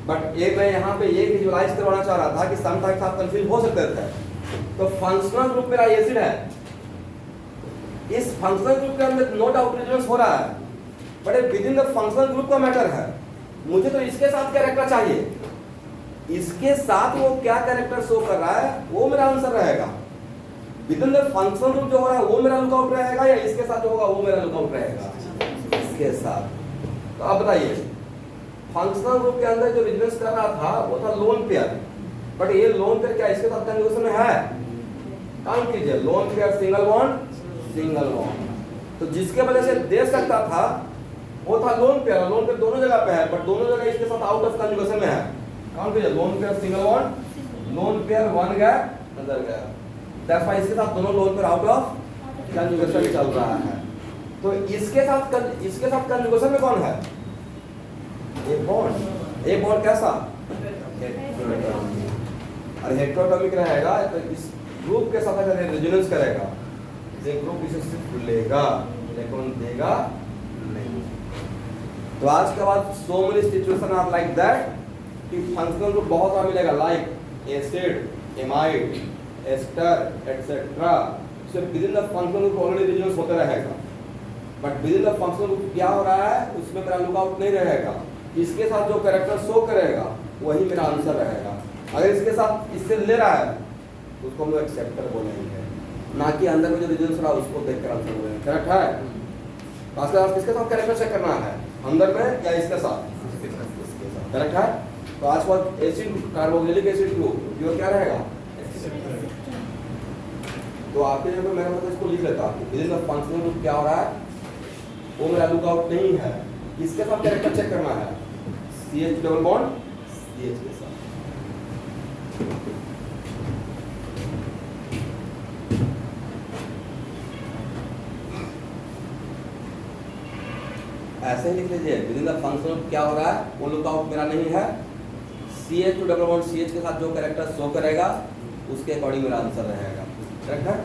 But एक मैं यहाँ पे ये विजुअलाइज करवाना चाह रहा था कि समटाइम्स आप कंफ्यूज हो सकते थे। तो फंक्शनल ग्रुप मेरा एसिड है, इस फंक्शनल ग्रुप के अंदर नो डाउट रेजोनेंस हो रहा है, but within the functional group का मैटर है। मुझे तो इसके साथ कैरेक्टर चाहिए, इसके साथ वो क्या कैरेक्टर शो कर रहा है वो मेरा आंसर रहेगा। With in the functional group जो हो रहा है वो मेरा लुकआउट रहेगा, या इसके साथ जो होगा वो मेरा लुकआउट रहेगा? इसके साथ। तो अब बताइए, फंक्शनल ग्रुप के अंदर जो रेजोनेंस कर रहा था वो था लोन पेयर, बट ये लोन पेयर क्या इसके साथ कंजूगेशन में है? काउंट कीजिए, lone pair single bond single bond. तो जिसके वजह से दे सकता था वो था लोन पेयर, लोन पेयर दोनों जगह पे है, बट दोनों जगह इसके साथ आउट ऑफ कंजूगेशन में है। काउंट कीजिए, lone pair single bond, lone pair one गया अंदर गया, दैट्स व्हाई इसके साथ दोनों लोन पेयर आउट ऑफ कंजूगेशन चल रहा है। तो इसके साथ कंजूगेशन में कौन है? एक बॉन्ड। एक बॉन्ड कैसा? और हेटेरोटॉमिक रहेगा, तो इस ग्रुप के साथ अगर रेजोनेंस करेगा, ये ग्रुप इसे सिर्फ लेगा, इलेक्ट्रॉन देगा नहीं। तो आज के बाद so many situation are like that कि फंक्शनल ग्रुप बहुत सारा मिलेगा, like acid, amide, ester etcetera. So within the functional group already resonance होता रहेगा, but within the functional group क्या हो रहा है उसमें मेरा लुकआउट नहीं रहेगा। इसके साथ जो कैरेक्टर शो करेगा वही मेरा आंसर रहेगा। अगर इसके साथ इससे ले रहा है तो उसको हम लोग एक्सेप्टर बोलेंगे, ना कि अंदर में जो रेजोनेंस रहा उसको देखकर आंसर बोलेंगे। करेक्ट है? तो आज के बाद किसके साथ कैरेक्टर चेक करना है, अंदर में या इसके साथ? इसके साथ। करेक्ट है? तो आज के बाद एसिड कार्बोक्सिलिक एसिड ग्रुप जो क्या रहेगा? तो आपके जगह मेरा मतलब इसको लिख लेता हूं, with in the functional group क्या हो रहा है वो मेरा लुकआउट नहीं है, इसके साथ कैरेक्टर चेक करना है, CH डबल बॉन्ड CH के साथ। ऐसे ही लिख लीजिए, विद इन द फंक्शनल क्या हो रहा है वो लुकआउट मेरा नहीं है, CH डबल बॉन्ड CH के साथ जो कैरेक्टर शो करेगा उसके अकॉर्डिंग मेरा आंसर रहेगा। करेक्ट है?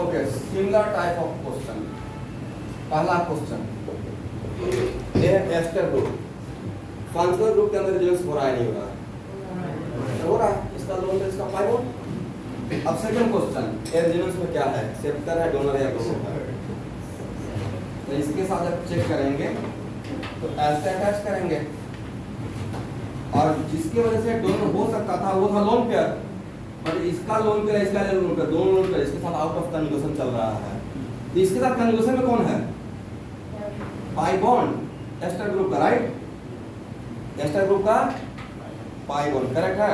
Okay, similar type of question. पहला क्वेश्चन, ये एस्टर ग्रुप फंक्शनल ग्रुप के अंदर रेजोनेंस हो रहा है नहीं हो रहा है? हो रहा है, इसका लोन पेयर इसका पाई बॉन्ड। अब सेकंड क्वेश्चन, ये रेजोनेंस में क्या है, एक्सेप्टर है, डोनर है या दोनों है? तो इसके साथ जब चेक करेंगे तो ऐसे अटैच करेंगे, और जिसकी वजह से डोनर हो सकता था वो था लोन पेयर, बट इसका लोन पेयर इसका लोन पेयर दोनों लोन पेयर इसके साथ आउट ऑफ कंजूगेशन चल रहा है। तो इसके साथ कंजूगेशन में कौन है? पाई बॉन्ड एस्टर ग्रुप का, राइट? एस्टर ग्रुप का पाई बॉन्ड। करेक्ट है?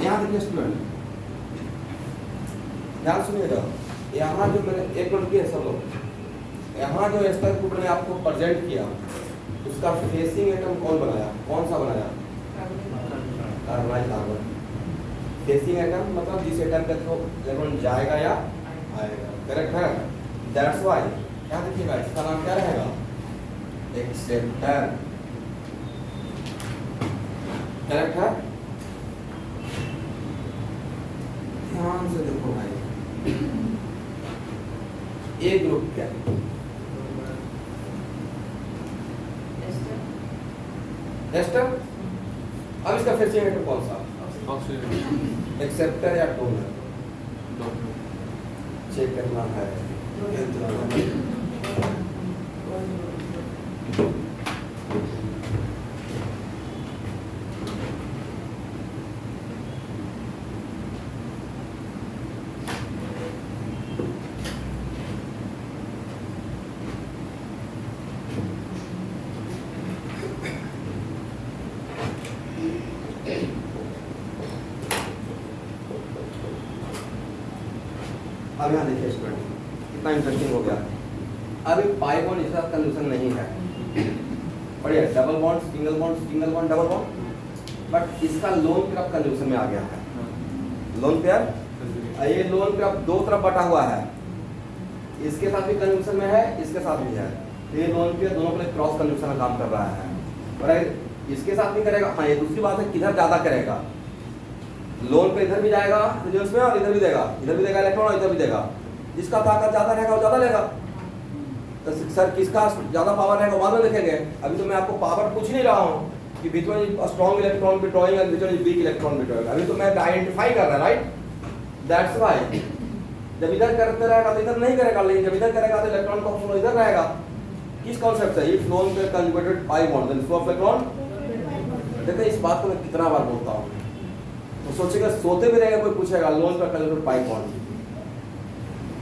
यहाँ देखिए स्टूडेंट, ध्यान सुनिएगा, यहाँ जो मैंने एक नोट किया सब लोग, यहाँ जो एस्टर ग्रुप ने आपको प्रेजेंट किया उसका फेसिंग एटम कौन बनाया, कौन सा बनाया? Carbonyl carbon. फेसिंग एटम मतलब जिस एटम का थ्रू इलेक्ट्रॉन जाएगा या आएगा। करेक्ट है? दैट्स वाई क्या देखिएगा, इसका नाम क्या रहेगा? एक्सेप्टर। करेक्ट है? ध्यान से देखो भाई, ए ग्रुप क्या है? एस्टर। अब इसका फिर से कौन सा? ऑक्सीजन। एक्सेप्टर या डोनर? चेक करना है। अब यहाँ देखिए स्टूडेंट, कितना इंटरेस्टिंग हो गया। अभी पाई बॉन्ड इसका कंडीशन नहीं है, बढ़िया, double bond, single bond, double bond, but इसका लोन पेयर कंडीशन में आ गया है। लोन पेयर, ये लोन पेयर दो तरफ बटा हुआ है, इसके साथ भी कंजूशन में है, इसके साथ भी है। तो ये लोन पेयर दोनों के क्रॉस कंजूशन में काम कर रहा है, और इसके साथ भी करेगा। हाँ, ये दूसरी बात है, किधर ज्यादा करेगा। लोन पे इधर भी जाएगा रेजोनेंस में, और इधर भी देगा इलेक्ट्रॉन, और इधर भी देगा। जिसका ताकत ज्यादा रहेगा वो ज्यादा लेगा। तो सर किसका ज्यादा पावर रहेगा बाद में देखेंगे। अभी तो मैं आपको पावर पूछ नहीं रहा हूँ कि between strong electron withdrawing and between weak electron withdrawing. अभी तो मैं आइडेंटिफाई कर रहा है, राइट? दैट्स व्हाई जब इधर करते रहेगा तो इधर नहीं करेगा, लेकिन जब इधर करेगा तो इलेक्ट्रॉन का फ्लो इधर रहेगा। किस कॉन्सेप्ट से? If lone pair conjugated pi bond then flow of electron. देखिए इस बात को मैं कितना बार बोलता हूँ, तो सोचेगा सोते भी रहेगा, कोई पूछेगा लोन पर कंजुगेटेड पाई बॉन्ड।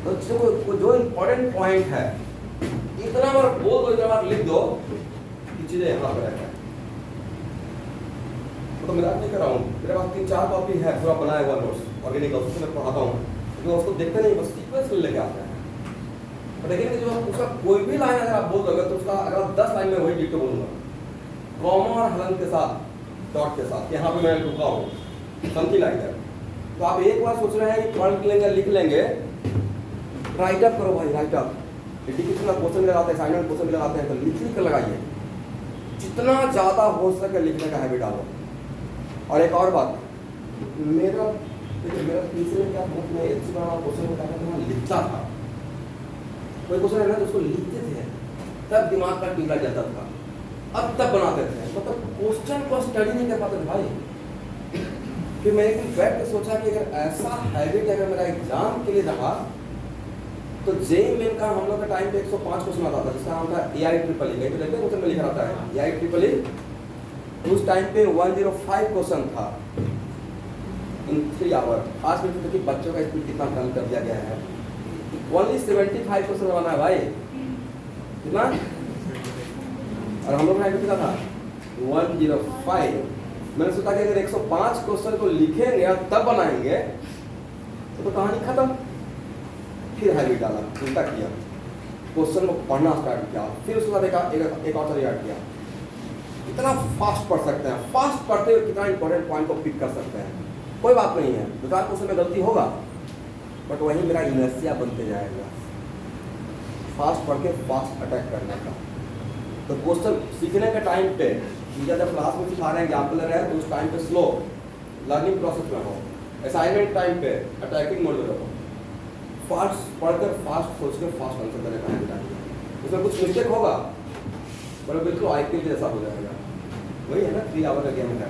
तो जो इम्पोर्टेंट पॉइंट है इतना बार बोल दो, इतना बार लिख दो कि चीजें यहाँ पर है। तो मैं नहीं कर रहा हूँ, मेरे पास 3-4 कॉपी है पूरा बनाया हुआ नोट्स ऑर्गेनिक, उससे मैं पढ़ाता हूँ, क्योंकि उसको देखते नहीं, बस सीक्वेंस लेके आते हैं। लेकिन जो उसका कोई भी लाइन अगर आप बोल दोगे तो उसका अगर 10 लाइन में वही डिक्टो बोलूंगा, कॉमा और हलन के साथ, डॉट के साथ, यहाँ पे मैं रुका हूँ, समथिंग लाइक दैट। तो आप एक बार सोच रहे हैं कि पढ़ लेंगे, लिख लेंगे, राइट अप करो भाई, राइट अप। डिक्टेशन का क्वेश्चन लगाते हैं, असाइनमेंट क्वेश्चन लगाते हैं, तो लिख कर लगाइए, जितना ज़्यादा हो सके लिखने का हैबिट डालो। और एक और बात, मेरा तीसरे क्या बहुत मैं एक क्वेश्चन बताता था, लिखता था। कोई क्वेश्चन है ना तो उसको लिखते थे, तब दिमाग का टीला जाता था, अब तब बनाते थे। मतलब क्वेश्चन को स्टडी नहीं कर पाते थे भाई। फिर मैंने एक बैठ के सोचा कि अगर ऐसा हैबिट अगर मेरा एग्जाम के लिए रहा तो जेई मेन का हम लोग का टाइम पे 105 क्वेश्चन आता था, जिसका नाम था AIEEE। कहीं पे देखते क्वेश्चन में लिखा रहता है AIEEE। उस टाइम पे 105 क्वेश्चन था इन 3 आवर। आज में देखिए बच्चों का स्पीड कितना कम कर दिया गया है, ओनली 75 क्वेश्चन बनाना है भाई, कितना? और हम लोग ने कितना था 105। मैंने सोचा कि अगर 105 क्वेश्चन को लिखेंगे और तब बनाएंगे तो कहानी खत्म। फिर हैबिट डाला, उल्टा किया, क्वेश्चन को पढ़ना स्टार्ट किया, फिर उसके बाद एक और तरीका किया। कितना फास्ट पढ़ सकते हैं, फास्ट पढ़ते हुए कितना इंपॉर्टेंट पॉइंट को पिक कर सकते हैं। कोई बात नहीं है, 2-4 क्वेश्चन में गलती होगा, बट वही मेरा इनर्शिया बनते जाएगा, फास्ट पढ़ के फास्ट अटैक करने का। तो क्वेश्चन सीखने के टाइम पे जब क्लास में सिखा रहे हैं, एग्जाम्पल रहे तो उस टाइम पे स्लो लर्निंग प्रोसेस में हो, असाइनमेंट टाइम पे अटैकिंग मोड में रहो, फास्ट पढ़कर फास्ट सोचकर फास्ट आंसर करने का टाइम। उसमें कुछ मिस्टेक होगा पर बिल्कुल IPL जैसा हो जाएगा। वही है ना 3 आवर का गेम है,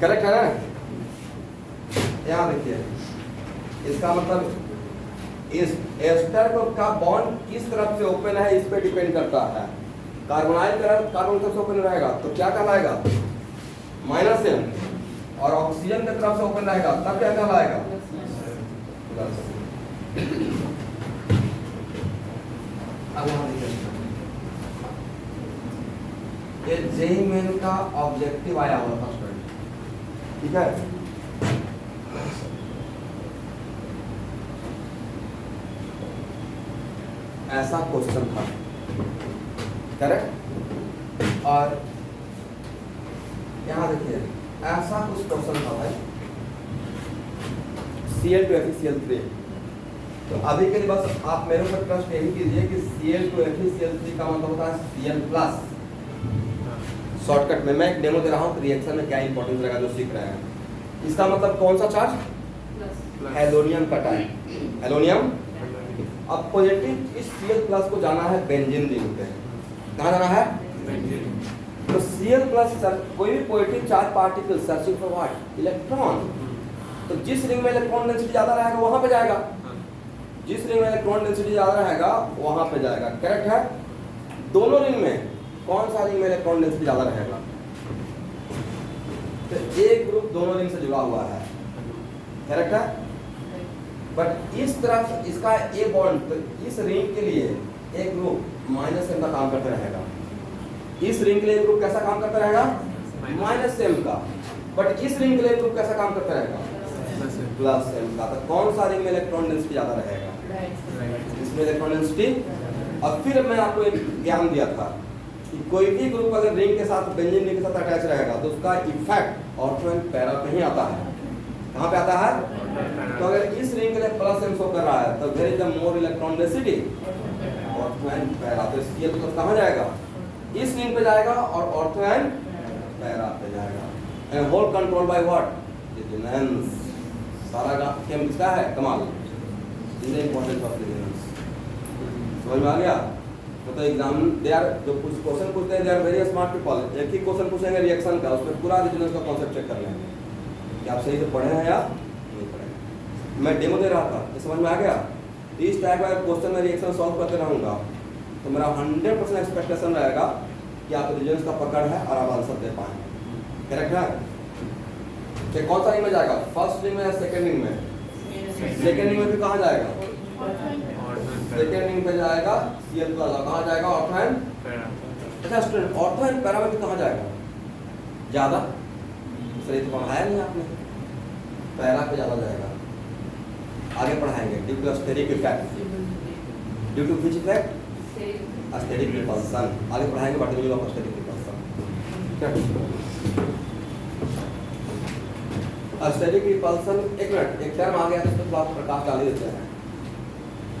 करेक्ट है ना? यहाँ देखिए, इसका मतलब इस एस्टर का बॉन्ड किस तरफ से ओपन है इस पे डिपेंड करता है। कार्बोनाइल कार्बन तरफ से ओपन रहेगा तो क्या कहलाएगा? -M। और ऑक्सीजन की तरफ से ओपन रहेगा तब क्या कहलाएगा? प्लस। अब यहाँ देखिए, ये जेईई मेन का ऑब्जेक्टिव आया हुआ था स्टूडेंट, ठीक है? ऐसा क्वेश्चन था, करेक्ट? और यहाँ देखिए ऐसा कुछ क्वेश्चन था भाई, Cl2 FeCl3 तो अभी के लिए बस आप मेरे ऊपर ट्रस्ट यही कीजिए कि Cl2FeCl3 का मतलब होता है Cl प्लस। शॉर्टकट में मैं एक डेमो दे रहा हूँ रिएक्शन में क्या इंपॉर्टेंस रहेगा जो सीख रहे हैं। इसका मतलब कौन सा चार्ज? हेलोनियम का टाइप, हेलोनियम। अब पॉजिटिव इस Cl प्लस को जाना है बेंजीन रिंग पे। कहाँ जाना है? तो Cl प्लस कोई भी positive charge particle searching for what? Electron. तो जिस रिंग में इलेक्ट्रॉन डेंसिटी ज्यादा रहेगा वहां पे जाएगा, जिस रिंग में इलेक्ट्रॉन डेंसिटी ज्यादा रहेगा वहां पे जाएगा। करेक्ट है? दोनों रिंग में कौन सा रिंग में इलेक्ट्रॉन डेंसिटी ज्यादा रहेगा? तो एक ग्रुप दोनों रिंग से जुड़ा हुआ है। करेक्ट है? बट इस तरफ इसका ए बॉन्ड, तो इस रिंग के लिए एक ग्रुप -m का काम करते रहेगा। इस रिंग के लिए ग्रुप कैसा काम करता रहेगा? -m का। बट इस रिंग के लिए ग्रुप कैसा काम करता रहेगा? +m का। तो कौन सा रिंग में इलेक्ट्रॉन डेंसिटी ज्यादा रहेगा? इसमें इलेक्ट्रॉन डेंसिटी। अब फिर मैं आपको एक ज्ञान दिया था कि कोई भी ग्रुप अगर रिंग के साथ बेंजीन रिंग के साथ अटैच रहेगा तो उसका इफेक्ट ऑर्थो एंड पैरा पे ही आता है। कहाँ पे आता है? तो अगर इस रिंग के लिए +m शो कर रहा है तो there is the more electron density ortho and para. तो इसलिए तो कहाँ जाएगा? इस रिंग पे जाएगा और ऑर्थो एंड पैरा पे जाएगा। And whole control by what? Resonance. सारा क्या किसका है? कमाल। In the importance of resonance. समझ में आ गया? तो एग्जाम दे आर जो कुछ क्वेश्चन पूछते हैं they are very smart people. एक ही क्वेश्चन पूछेंगे रिएक्शन का, उसमें पूरा रेजोनेंस का कॉन्सेप्ट चेक कर लेंगे कि आप सही से पढ़े हैं या नहीं पढ़े। मैं डेमो दे रहा था, ये समझ में आ गया? इस टाइप का क्वेश्चन में रिएक्शन सॉल्व करते रहूँगा तो मेरा 100% एक्सपेक्टेशन रहेगा कि आप रेजोनेंस का पकड़ है और आप आंसर दे पाएंगे। करेक्ट है? तो कौन सा रिंग में जाएगा? फर्स्ट रिंग में या सेकंड रिंग में? सेकंड रिंग में भी कहाँ जाएगा? सेकंड रिंग पे जाएगा Cl प्लस। कहाँ जाएगा? Ortho and. अच्छा स्टूडेंट, ऑर्थो एंड पैरा में भी कहाँ जाएगा? ज्यादा सही तो पढ़ाया नहीं आपने। पैरा पे ज्यादा जाएगा। आगे पढ़ाएंगे due to steric effect. Due to which effect? Steric repulsion. आगे पढ़ाएंगे what is of steric repulsion. Steric repulsion, एक मिनट, एक टर्म आ गया तो इसमें थोड़ा प्रकाश डाल देते हैं।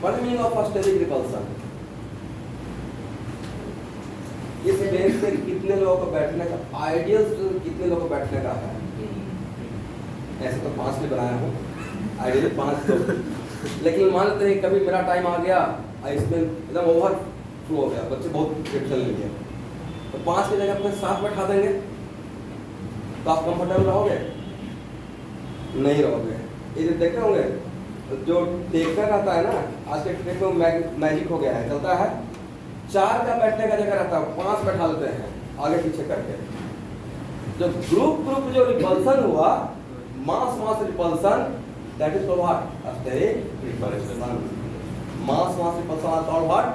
What is meaning of steric repulsion? इस बेंच पे कितने लोगों को बैठने का आइडियल कितने लोगों को बैठने का है? ऐसे तो 5 भी बनाया हूँ, आइडियल 5 लोग। लेकिन मान लेते हैं कभी मेरा टाइम आ गया और इसमें एकदम ओवर फ्लो हो गया, बच्चे बहुत चल लिए, तो 5 की जगह अपने 7 बैठा देंगे तो आप कंफर्टेबल रहोगे? नहीं रहोगे। ये देखे होंगे जो टेकर रहता है ना, आज के टेक में मैजिक हो गया है, चलता है 4 का बैठने का जगह रहता है 5 बैठा लेते हैं आगे पीछे करके। जो ग्रुप जो रिपल्सन हुआ, mass repulsion, that is called what? Steric repulsion. Mass repulsion are called what?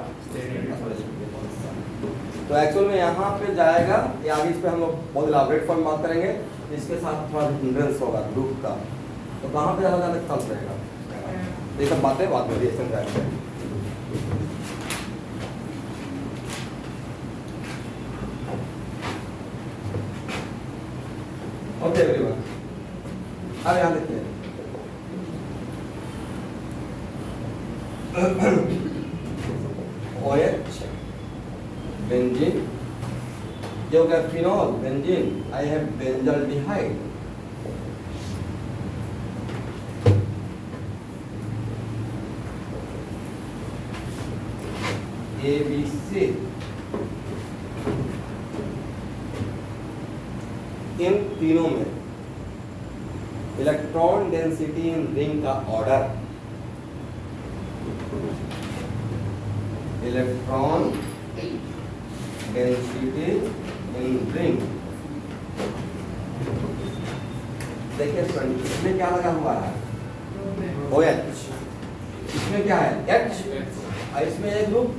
तो एक्चुअल में यहाँ पे जाएगा, ये आगे इस पे हम लोग बहुत इलाबरेट फॉर्म बात करेंगे, इसके साथ थोड़ा हिंड्रेंस होगा ग्रुप का। तो कहाँ पे ज़्यादा खर्च रहेगा? ये सब बातें बाद में रिएक्शन रहेंगे। ओके एवरीवन, अब यहाँ देखिए OH बेंजीन, ये हो गया phenol benzene, I have benzaldehyde, ABC। इन तीनों में इलेक्ट्रॉन डेंसिटी इन रिंग का order, electron density in ring. देखिए स्टूडेंट, इसमें क्या लगा हुआ है? OH। इसमें क्या है? H। और इसमें एक ग्रुप,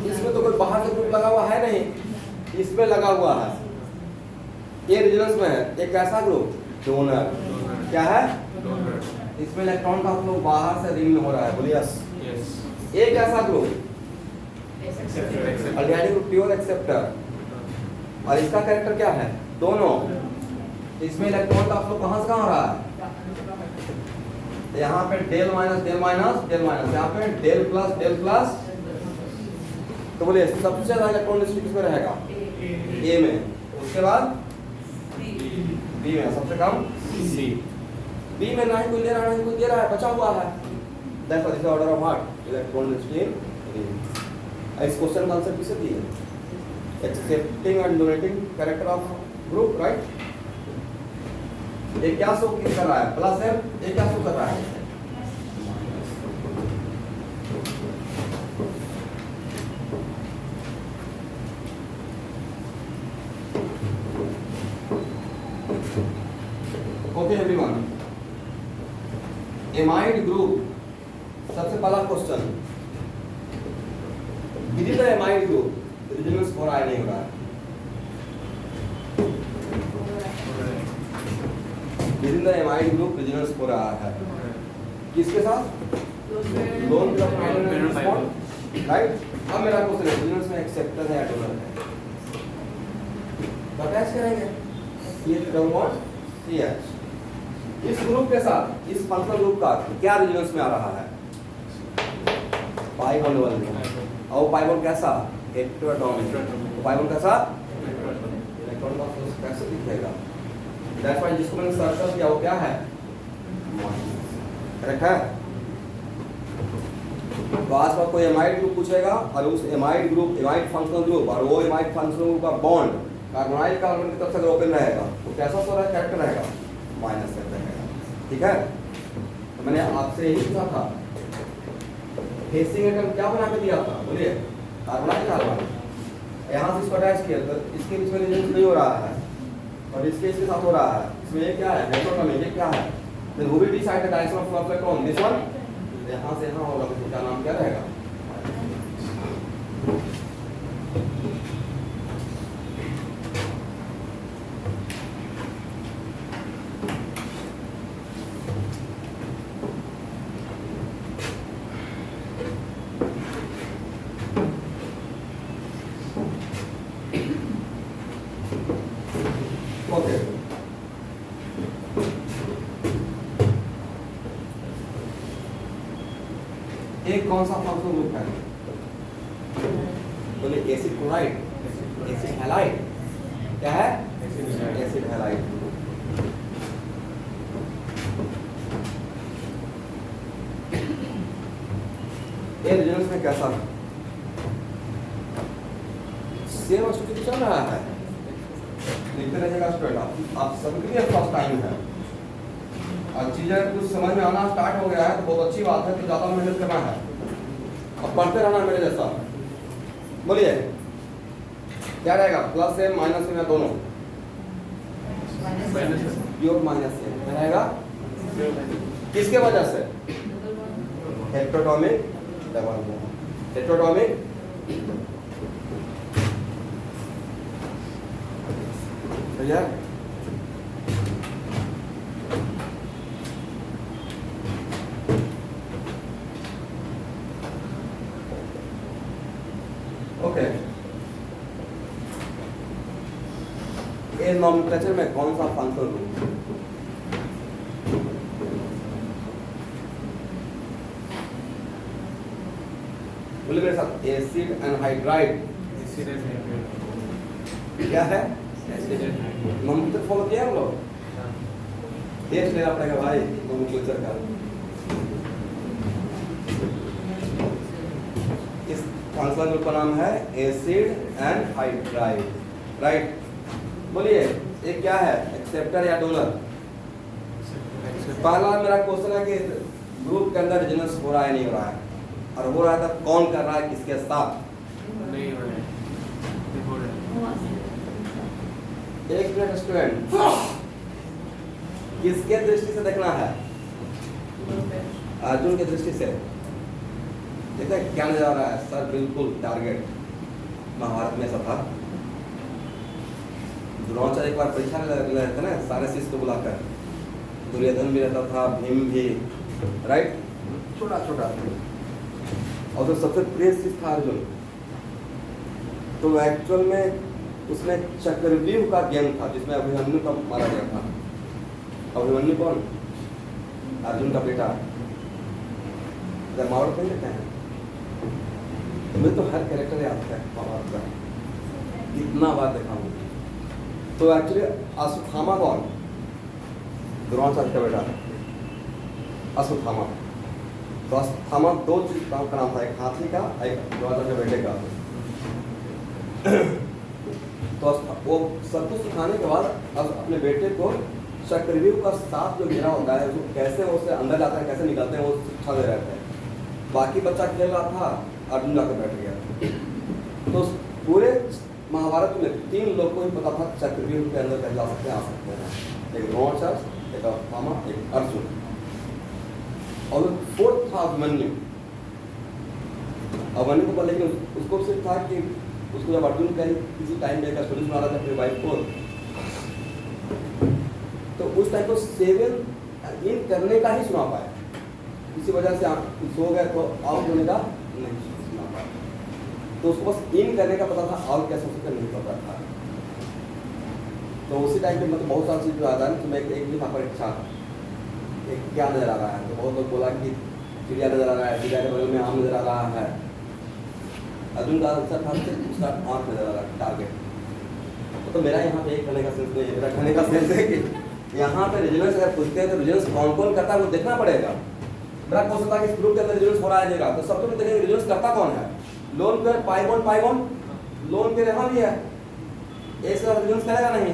इसमें तो कोई बाहर से ग्रुप लगा हुआ है नहीं, इसमें लगा हुआ है। ये रेजोनेंस में है। एक कैसा ग्रुप? डोनर। क्या है? इसमें इलेक्ट्रॉन का फ्लो बाहर से रिंग में हो रहा है, बोलिए यस। एक ऐसा group aldehyde group pure acceptor, और इसका कैरेक्टर क्या है? दोनों। इसमें इलेक्ट्रॉन का फ्लो कहां से कहां हो रहा है? यहाँ पे del minus del minus del minus, यहाँ पे डेल प्लस। तो बोलिए सबसे ज्यादा इलेक्ट्रॉन डेंसिटी किसमें रहेगा? ए में। उसके बाद बी में। सबसे कम सी। बी में ना ही कोई ले रहा है, ना ही कोई दे रहा है, बचा हुआ है। That's what is the order of what? Electron density in B. इस क्वेश्चन का आंसर किसे दिए? Accepting and donating character of group, right? ये क्या शो कर रहा है? प्लस है। ये क्या शो कर रहा है? ओके एवरीवन, एमाइड ग्रुप, सबसे पहला question, with in the amide group resonance हो रहा है नहीं हो रहा है? With in the amide group resonance हो रहा है किसके साथ? लोन के साथ, राइट? अब मेरा क्वेश्चन है रेजोनेंस में एक्सेप्टर है या डोनर है? तो अटैच करेंगे ये डबल CH इस ग्रुप के साथ, इस फंक्शनल ग्रुप का क्या रेजोनेंस में आ रहा है? पाई बॉन्ड वाले में। और पाई बॉन्ड कैसा? हेटेरोटॉमिक। पाई बॉन्ड कैसा? इलेक्ट्रॉन का फोर्स कैसे दिखेगा? दैट्स व्हाई जिसको मैंने सर्कल किया वो क्या है? करेक्ट है? तो आज का कोई एमाइड ग्रुप पूछेगा और उस amide group, amide functional group, और वो एमाइड फंक्शनल ग्रुप का बॉन्ड कार्बोनाइल कार्बन की तरफ से ओपन रहेगा, वो कैसा सो रहा है? कैरेक्टर रहेगा माइनस से रहेगा। ठीक है? तो मैंने आपसे यही पूछा था, फेसिंग एटम क्या बना के दिया था? बोलिए, कार्बोनाइल कार्बन। यहाँ से इसको अटैच किया तो इसके बीच में रेजोनेंस नहीं हो रहा है और इसके साथ हो रहा है। इसमें ये क्या है? हेटेरोटॉमिक। ये क्या है? Then who will decide the direction of electron? This one. यहाँ से यहाँ होगा तो क्या नाम क्या रहेगा? ओके, एक कौन सा फंक्शनल ग्रुप है? बोले एसिड क्लोराइड, एसिड हैलाइड। क्या है? Acid halide. ये रेजोनेंस में कैसा सेम स्थिति चल रहा है? लिखते रहिएगा स्टूडेंट, आप सबके लिए फर्स्ट टाइम है और चीजें कुछ समझ में आना स्टार्ट हो गया है तो बहुत अच्छी बात है। तो ज्यादा मेहनत करना है, अब पढ़ते रहना मेरे जैसा। बोलिए क्या रहेगा? प्लस है माइनस है या दोनों? प्योर माइनस है रहेगा। किसके वजह से? हेटेरोटॉमिक डबल बॉन्ड। हेटेरोटॉमिक भैया ओके। ये नॉमेनक्लेचर में कौन सा फंक्शनल ग्रुप? बोले मेरे साथ, एसिड एनहाइड्राइड। क्या है? नॉमेनक्लेचर फॉलो किया हम लोग? टेस्ट लेना पड़ेगा भाई नॉमेनक्लेचर का। इस फंक्शनल ग्रुप का नाम है एसिड एनहाइड्राइड, राइट? बोलिए ये क्या है? एक्सेप्टर या डोनर? पहला मेरा क्वेश्चन है कि ग्रुप के अंदर रेजोनेंस हो रहा है नहीं हो रहा है, और हो रहा है तो कौन कर रहा है, किसके साथ? नहीं हो रहा है। एक मिनट स्टूडेंट, किसके दृष्टि से देखना है? अर्जुन की दृष्टि से। देखते हैं क्या नजर आ रहा है? सर बिल्कुल टारगेट महाभारत में ऐसा था। द्रोणाचार्य एक बार परीक्षा ले रहे थे ना सारे शिष्य को बुलाकर, दुर्योधन भी रहता था, भीम भी, राइट? छोटा छोटा, और तो सबसे प्रिय शिष्य था अर्जुन। तो एक्चुअल में उसमें चक्रव्यूह का गेम था जिसमें अभिमन्यु का मारा गया था। अभिमन्यु कौन? अर्जुन का बेटा महाभारत नहीं देखते हैं? तो मुझे तो हर कैरेक्टर याद है महाभारत का, इतना बार देखा हूँ। तो एक्चुअली अश्वत्थामा कौन? द्रोणाचार्य का बेटा अश्वत्थामा। तो अश्वत्थामा दो चीज का नाम था, एक हाथी का, एक द्रोणाचार्य के बेटे का। तो वो सब कुछ सिखाने के बाद अपने बेटे को चक्रव्यूह का साथ जो घेरा होता है, उसको कैसे उससे अंदर जाता है, कैसे निकलते हैं, वो शिक्षा दे रहे थे। बाकी बच्चा खेल रहा था, अर्जुन जाकर बैठ गया। तो पूरे महाभारत में 3 लोग को ही पता था चक्रव्यूह के अंदर कैसे जा सकते हैं, आ सकते हैं। एक द्रोणाचार्य, एक अश्वत्थामा, एक अर्जुन, और 4th था अभिमन्यु। अभिमन्यु को, लेकिन उसको सिर्फ था कि उसको जब अर्जुन कहीं किसी टाइम में स्टोरी सुना रहा था अपनी वाइफ को, तो उस टाइम को 7 इन करने का ही सुना पाया। किसी वजह से सो गए तो आउट होने का नहीं सुना पाया। तो उसको बस इन करने का पता था, आउट कैसे हो सकता नहीं पता था। तो उसी टाइम पे मतलब बहुत सारी चीज़ जो आता है तो मैं एक भी था परीक्षा, एक क्या नजर आ रहा है, तो बहुत लोग बोला कि चिड़िया नजर आ रहा है, चिड़िया के बगल में आम नजर आ रहा है। अर्जुन का आंसर था उसका आँख नजर आ रहा है, टारगेट। तो मेरा यहाँ पे एक कहने का सेंस नहीं है, मेरा कहने का सेंस है कि यहाँ पे रेजिडेंस अगर पूछते हैं तो रेजिडेंस कौन कौन करता है वो देखना पड़ेगा। मेरा क्वेश्चन था कि इस ग्रुप के अंदर रेजिडेंस हो रहा है तो सबसे पहले देखेंगे रेजिडेंस करता कौन है। Lone pair pi bond, lone pair यहाँ भी है, एक साथ रेजिडेंस करेगा नहीं।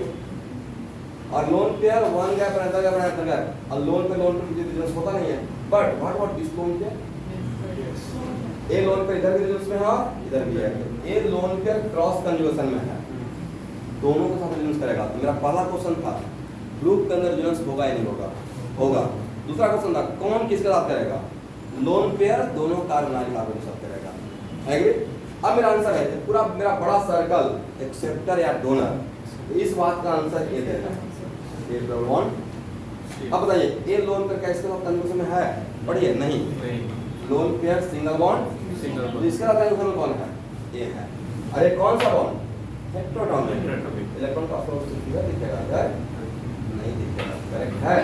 और lone pair one gap another gap another gap, और लोन पे रेजिडेंस होता नहीं है। But what about this lone pair? A loan पे इधर भी रेजिडेंस में है और इधर भी है। ए लोन पेयर क्रॉस कंजुगेशन में है, दोनों के साथ रेजिडेंस करेगा। तो मेरा पहला क्वेश्चन था ग्रुप के अंदर रेजिडेंस होगा या नहीं होगा? होगा। दूसरा क्वेश्चन था कौन किसके साथ करेगा? लोन पेयर दोनों कार्बोनाइल कार्बन के साथ करेगा। एग्री? अब मेरा आंसर है पूरा मेरा बड़ा सर्कल एक्सेप्टर या डोनर, इस बात का आंसर ये देना। अब बताइए ए लोन पेयर कैसे कंजुगेशन में है? पढ़िए नहीं, लोन पेयर सिंगल बॉन्ड, इसका कंजुगेशन में कौन है? ये है। अरे कौन सा बॉन्ड? हेटेरोटॉमिक। इलेक्ट्रॉन का फ्लो सीधा दिखेगा इधर नहीं दिखेगा, करेक्ट है।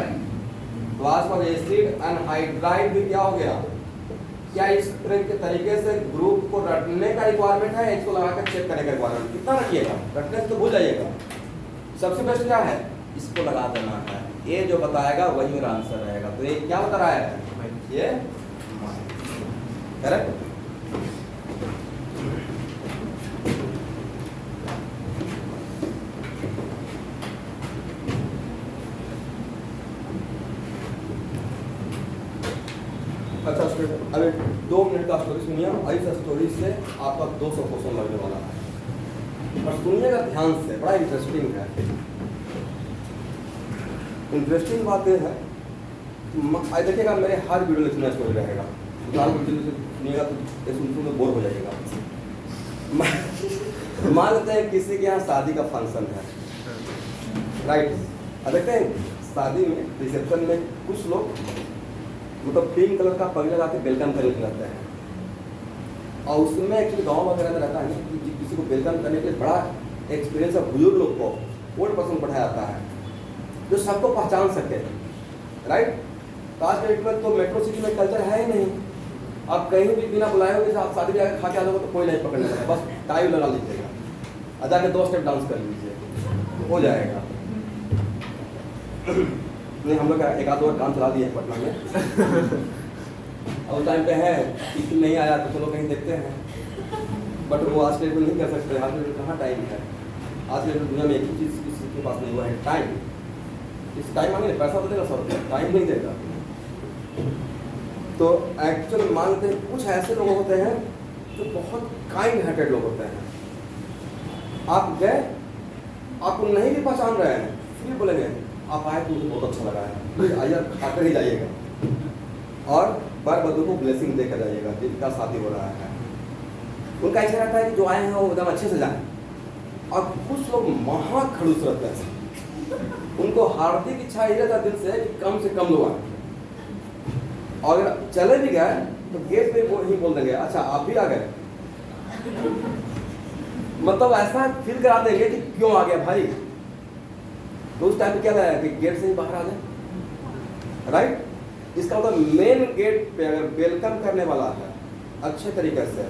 तो आज पर एसिड अनहाइड्राइड भी क्या हो गया? क्या इस तरह के तरीके से ग्रुप को रटने का रिक्वायरमेंट है, इसको लगाकर चेक करने का रिक्वायरमेंट? कितना रखिएगा, रटने से तो भूल जाइएगा। सबसे बेस्ट क्या है? इसको लगा देना है, ये जो बताएगा वही मेरा आंसर रहेगा। तो ये क्या बता रहा है? ये करेक्ट। अच्छा स्टूडेंट, अभी 2 मिनट का स्टोरी सुनिए, इस स्टोरी से आपका 200 क्वेश्चन लगने वाला है। और सुनिएगा ध्यान से, बड़ा इंटरेस्टिंग है। इंटरेस्टिंग बात यह है, देखिएगा मेरे हर वीडियो में सुनना स्टोरी रहेगा। सुनिएगा तो सुन बोर हो जाइएगा। मान लेते हैं किसी के यहाँ शादी का फंक्शन है, राइट? अब देखते हैं शादी में रिसेप्शन में कुछ लोग मतलब पिंक कलर का पगड़ी लगा के वेलकम करने लगते हैं। और उसमें एक्चुअली गाँव वगैरह में रहता है कि किसी को वेलकम करने के लिए बड़ा एक्सपीरियंस है, बुजुर्ग लोग को ओल्ड पर्सन पढ़ाया जाता है जो सबको पहचान सके, राइट? तो आज के डेट में तो मेट्रो सिटी में कल्चर है ही नहीं। आप कहीं भी बिना बुलाए हुए आप शादी में खा के आ जाओगे तो कोई नहीं पकड़ने लगा, बस टाई लगा लीजिएगा, अदा के 2 स्टेप डांस कर लीजिए हो जाएगा। नहीं, हम लोग एक आध बार काम चला दिए पटना में। और टाइम पे है किसी नहीं आया तो चलो कहीं देखते हैं, बट वो आज के डेट में नहीं कर सकते। आज के डेट में कहाँ टाइम है? आज के डेट में दुनिया में एक ही चीज़ किसी के पास नहीं हुआ है, टाइम। इस टाइम मांगे पैसा तो देगा सब, टाइम नहीं देगा। तो एक्चुअल मानते हैं कुछ ऐसे लोग होते हैं जो बहुत काइंड हार्टेड लोग होते हैं। आप गए, आपको नहीं भी पहचान रहे हैं, फिर बोलेंगे आप आए तो मुझे बहुत अच्छा लगा है, आइए खाकर ही जाइएगा। और बर बधू को ब्लेसिंग देकर जाइएगा जिनका शादी हो रहा है। उनका ऐसा रहता है कि जो आए हैं वो एकदम अच्छे से जाए। और कुछ लोग महा खड़ूस रहते हैं, उनको हार्दिक इच्छा ये रहता दिल से कि कम से कम लोग आए। और अगर चले भी गए तो गेट पे वो ही बोल देंगे अच्छा आप भी आ गए। मतलब ऐसा फील करा देंगे कि क्यों आ गया भाई। तो उस टाइम पे क्या है कि गेट से ही बाहर आ जाए, राइट? इसका मतलब मेन गेट पे अगर वेलकम करने वाला है अच्छे तरीके से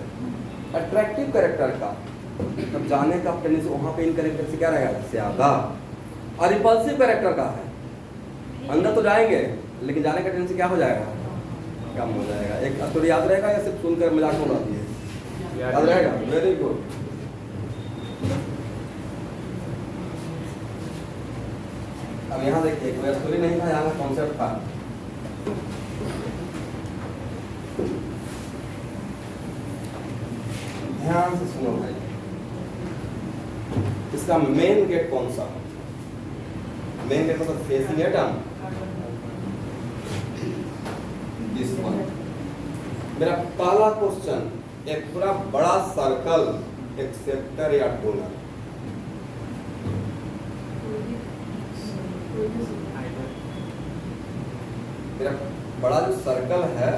अट्रैक्टिव कैरेक्टर का, तब जाने का टेंडेंसी वहाँ पे इन कैरेक्टर से क्या रहेगा, ज्यादा। और रिपल्सिव कैरेक्टर का है, अंदर तो जाएंगे लेकिन जाने का टेंडेंसी क्या हो जाएगा, कम हो जाएगा। एक स्टोरी याद रहेगा या सिर्फ सुनकर मजाक हो जाती है? याद रहेगा, वेरी गुड। अब यहाँ देखिए कोई स्टोरी नहीं था, यहाँ कॉन्सेप्ट था। ध्यान से सुनो भाई, इसका मेन गेट कौन सा? मेन गेट मतलब फेसिंग एटम, दिस वन। मेरा पहला क्वेश्चन, एक पूरा बड़ा सर्कल एक्सेप्टर या डोनर? मेरा बड़ा जो सर्कल है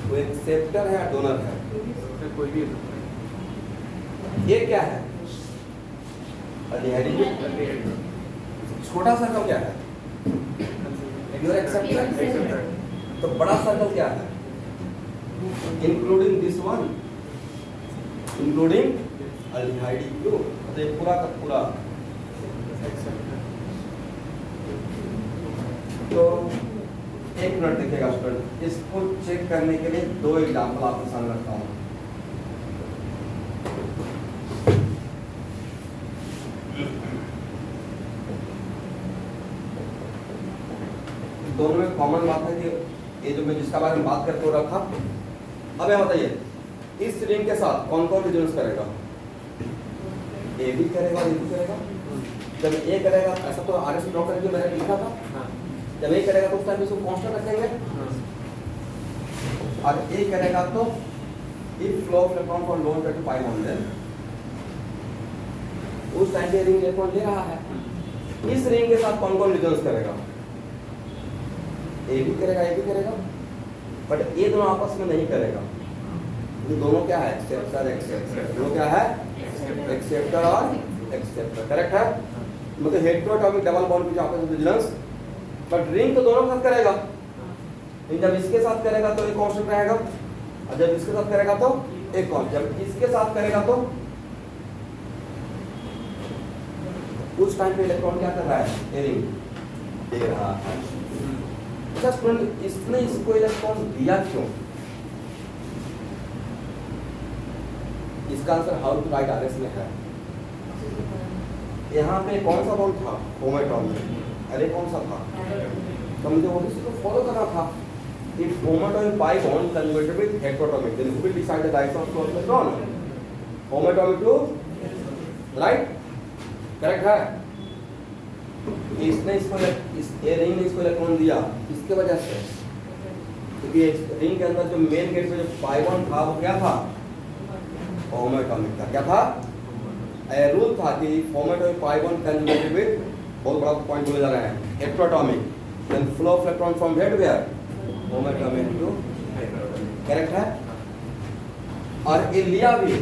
वो एक्सेप्टर है या डोनर है? कोई भी ये क्या है? एल्डिहाइड। छोटा सर्कल क्या है? Your acceptor. तो बड़ा सर्कल क्या है? Including this one, including aldehyde group. तो ये पूरा का पूरा तो एक मिनट देखिएगा स्टूडेंट, इसको चेक करने के लिए दो एग्जांपल आपके सामने रखता हूँ। दोनों में कॉमन बात है कि ये जो मैं जिसका बारे में बात करके वो रखा। अब यह बताइए इस रिंग के साथ कौन कौन रिजल्ट करेगा? ए भी करेगा, ए भी करेगा। जब ए करेगा, ऐसा तो आगे से ड्रॉ करके मैंने लिखा था, जब ए करेगा तो उस टाइम इसको कांस्टेंट रखेंगे, और ए करेगा तो if flow of electron from lone to pi on, then उस टाइम पे रिंग इलेक्ट्रॉन ले रहा है। इस रिंग के साथ कौन कौन रिजल्ट करेगा? ए भी करेगा, ए भी करेगा, बट ये दोनों आपस में नहीं करेगा। ये दोनों क्या है? Acceptor acceptor. दोनों क्या है? एक्सेप्टर और एक्सेप्टर। करेक्ट है? मतलब हेटेरोटॉमिक डबल बॉन्ड की आपस में विजिलेंस, बट रिंग तो दोनों के साथ करेगा। लेकिन जब इसके साथ करेगा तो एक कांस्टेंट रहेगा, और जब इसके साथ करेगा तो एक कांस्टेंट। जब इसके साथ करेगा तो उस टाइम पे इलेक्ट्रॉन क्या कर रहा है? ये रिंग दे रहा है। अच्छा स्टूडेंट, इसने इसको इलेक्ट्रॉन दिया क्यों? इसका answer how to write RS में है। यहाँ पे कौन सा बॉन्ड था? होमोएटॉमिक। अरे कौन सा था? तो मुझे वो इसको फॉलो करना था। If homoatomic pi bond converted with heteroatomic, then who will decide the direction of flow of electron? Homoatomic to right, correct है। इसने इसको ये रिंग ने इसको इलेक्ट्रॉन दिया इसके वजह से, क्योंकि रिंग के अंदर जो मेन गेट पे जो पाई बॉन्ड था वो क्या था? होमोएटॉमिक था। क्या था? रूल था कि homoatomic pi bond converted with, बहुत बड़ा पॉइंट बोले जा रहे हैं, heteroatomic, then flow of electron from where to where? Homoatomic to heteroatomic. Correct है? और ये लिया भी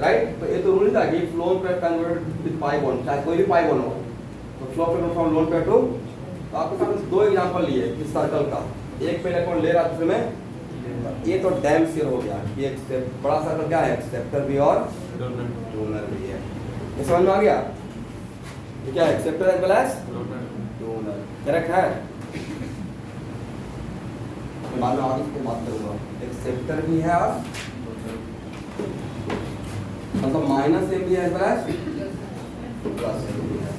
राइट। तो ये तो रूल था कि फ्लो पे कन्वर्टेड विद पाई बॉन्ड, चाहे कोई भी पाई बॉन्ड हो, तो flow electron from lone pair to. तो आपके सामने दो एग्जांपल लिए इस सर्कल का, एक पे इलेक्ट्रॉन ले रहा है, दूसरे में ये तो डैम सिर हो गया। ये बड़ा सर्कल क्या है? एक्सेप्टर भी और डोनर भी है। ये समझ में आ गया? ये क्या है? Acceptor as well as donor. Correct है? मैं बाद में आगे इसको बात करूंगा। एक्सेप्टर भी है और मतलब माइनस एम भी है as well as plus M भी है।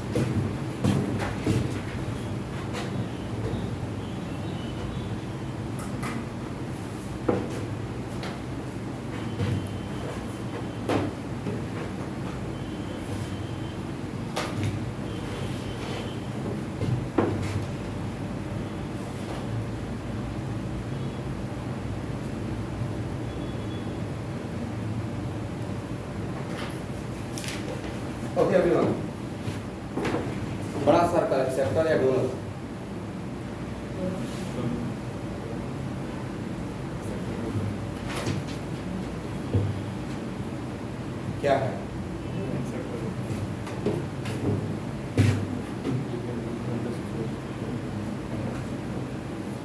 ओके एवरीवन, बड़ा सर्कल एक्सेप्टर या डोनर? क्या है?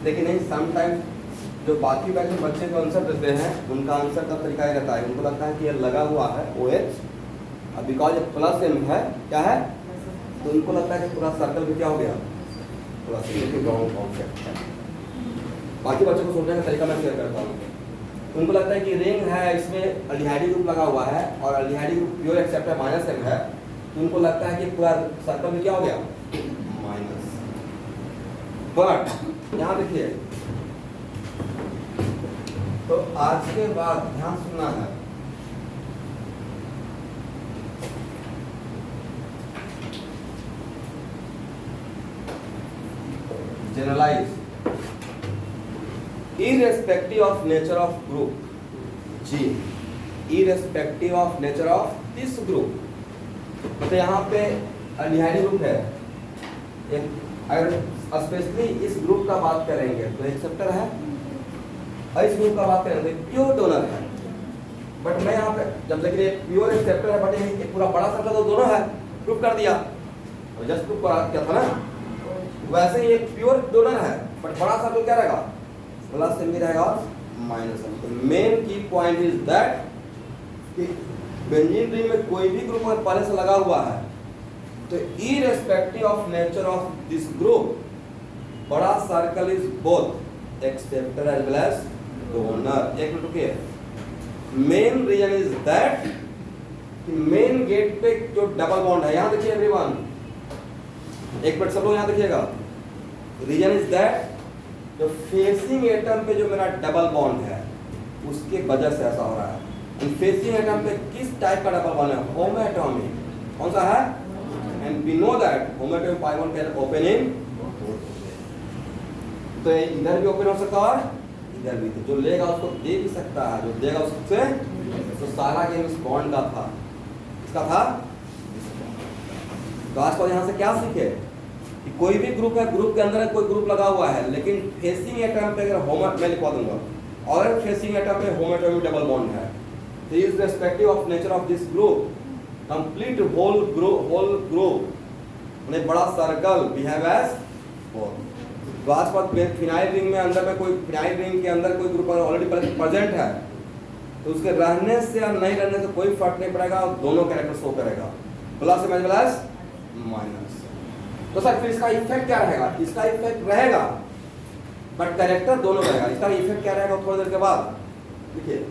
लेकिन नहीं समटाइम्स जो बाकी बैच में बच्चे जो आंसर देते हैं उनका आंसर का तरीका ये रहता है, उनको लगता है कि ये लगा हुआ है OH, अब बिकॉज प्लस एम है क्या है, तो उनको लगता है कि पूरा सर्कल भी क्या हो गया प्लस एम के रॉन्ग कॉन्सेप्ट है। बाकी बच्चों को सोचने का तरीका मैं शेयर करता हूँ। उनको लगता है कि रिंग है, इसमें अल्डिहाइड ग्रुप लगा हुआ है और अल्डिहाइड ग्रुप प्योर एक्सेप्ट है -m है, तो उनको लगता है कि पूरा सर्कल में क्या हो गया माइनस। बट यहाँ देखिए, तो आज के बाद ध्यान सुनना है, generalise irrespective of nature of group G, irrespective of nature of this group, मतलब यहाँ पे अल्डिहाइड ग्रुप है, अगर स्पेशली इस ग्रुप का बात करेंगे तो एक्सेप्टर है, और इस ग्रुप का बात करेंगे तो प्योर डोनर है। बट मैं यहाँ पे जब देख रहे प्योर एक्सेप्टर है, बट ये पूरा बड़ा सर्कल तो दोनों है, प्रूफ कर दिया और जस्ट प्रूफ करा क्या था ना, वैसे ही एक प्योर डोनर है बट बड़ा सर्कल क्या रहेगा प्लस एम भी रहेगा और माइनस एम। तो मेन की पॉइंट इज दैट कि बेंजीन रिंग में कोई भी ग्रुप अगर पहले से लगा हुआ है तो irrespective of nature of this group बड़ा circle is both acceptor as well as donor. एक मिनट रुकिए, मेन रीजन इज दैट कि मेन गेट पे जो डबल बॉन्ड है, यहां देखिए एवरीवन, एक मिनट सब लोग यहां देखिएगा, रीजन इज दैट जो फेसिंग एटम पे जो मेरा डबल बॉन्ड है उसके वजह से ऐसा हो रहा है। फेसिंग एटम पे किस टाइप का डबल बॉन्ड है, होमोएटॉमिक, कौन सा है, and we know that homoatomic pi bond can open in, तो इधर भी ओपन हो सकता है और इधर भी, जो लेगा उसको दे भी सकता है, जो देगा उससे, तो सारा गेम इस बॉन्ड का था, इसका था। तो आज को यहाँ से क्या सीखे कि कोई भी ग्रुप है, ग्रुप के अंदर कोई ग्रुप लगा हुआ है, लेकिन फेसिंग एटम पे अगर मैं लिखवा दूंगा, और फेसिंग एटम पे होमोएटॉमिक डबल बॉन्ड है, तो is respective of nature of this group complete whole group मतलब बड़ा सर्कल बिहेव एज फोर। तो आज बात फिनाइल रिंग में अंदर में कोई फिनाइल रिंग के अंदर कोई ग्रुप ऑलरेडी प्रेजेंट है, तो उसके रहने से या नहीं रहने से कोई फर्क नहीं पड़ेगा, दोनों कैरेक्टर शो करेगा, plus M as well as minus. तो सर फिर इसका इफेक्ट क्या रहेगा, इसका इफेक्ट रहेगा बट कैरेक्टर दोनों रहेगा। इसका इफेक्ट क्या रहेगा थोड़ी देर के बाद देखिए,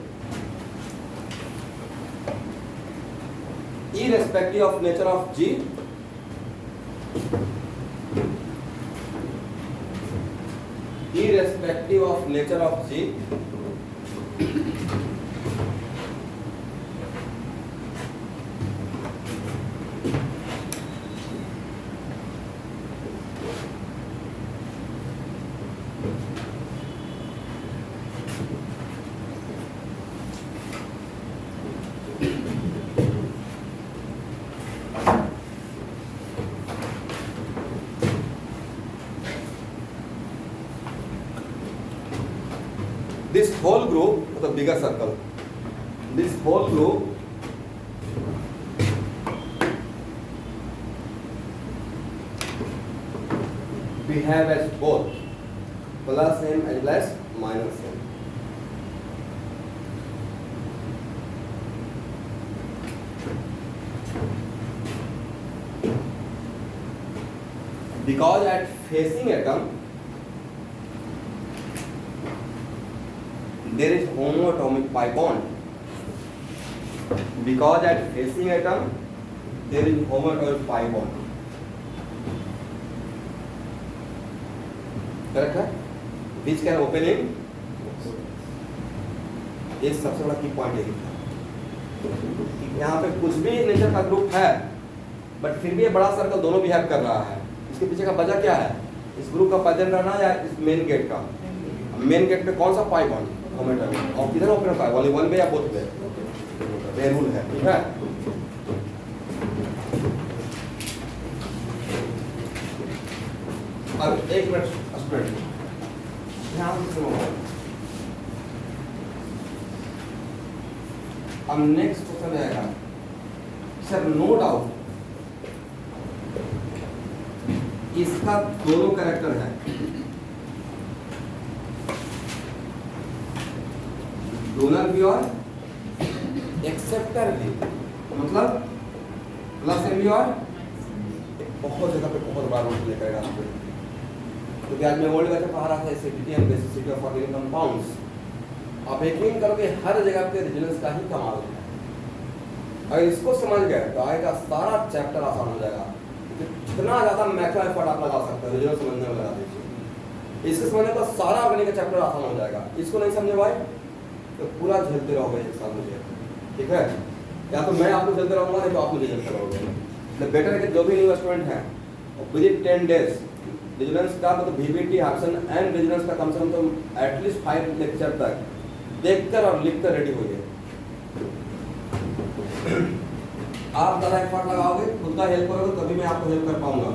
irrespective of nature of G, irrespective of nature of G, this whole group, the bigger circle, this whole group behave as both plus m as well as minus m. Because at facing atom there is homoatomic pi bond. Because at facing atom there is homoatomic pi bond. Correct है, which can open in, ये सबसे बड़ा की point यही था। यहाँ पे कुछ भी नेचर का ग्रुप है बट फिर भी ये बड़ा सर्कल दोनों बिहेव कर रहा है। इसके पीछे का वजह क्या है, इस ग्रुप का प्रेजेंट रहना या इस मेन गेट का। मेन गेट पे कौन सा पाई बॉन्ड होमोएटॉमिक, और किधर ओपन होता है, ओनली वन पे या बोथ पे, ये रूल है, ठीक है। अब एक मिनट स्टूडेंट ध्यान से सुनो। अब नेक्स्ट क्वेश्चन आएगा सर, नो डाउट इसका दोनों कैरेक्टर है, डोनर भी और एक्सेप्टर भी, मतलब प्लस एम भी और बहुत जगह पे बहुत बड़ा रोल प्ले करेगा आपको, क्योंकि आज मैं वर्ल्ड वैसे पढ़ा रहा था acidity and basicity of organic compounds. आप यकीन करोगे हर जगह पे रेजोनेंस का ही कमाल है। अगर इसको समझ गए तो आएगा सारा चैप्टर आसान हो जाएगा। जितना ज़्यादा मैक्रो एफर्ट आप लगा सकते हो रेजोनेंस समझने में लगा दीजिए, इसके समझने पर सारा ऑर्गेनिक का चैप्टर आसान हो जाएगा। इसको नहीं समझे भाई तो पूरा झेलते रहोगे एक साल मुझे, ठीक है? या तो मैं आपको झेलते रहूँगा, नहीं तो आप मुझे झेलते रहोगे। बेटर है कि जो भी न्यू स्टूडेंट हैं विदिन 10 डेज रेजोनेंस का मतलब VBT एक्शन एंड रेजोनेंस का कम से कम एटलीस्ट 5 लेक्चर तक देखकर और लिखकर रेडी होइए। आप ज़्यादा एफर्ट लगाओगे, खुद का हेल्प करोगे तभी मैं आपको हेल्प कर पाऊंगा।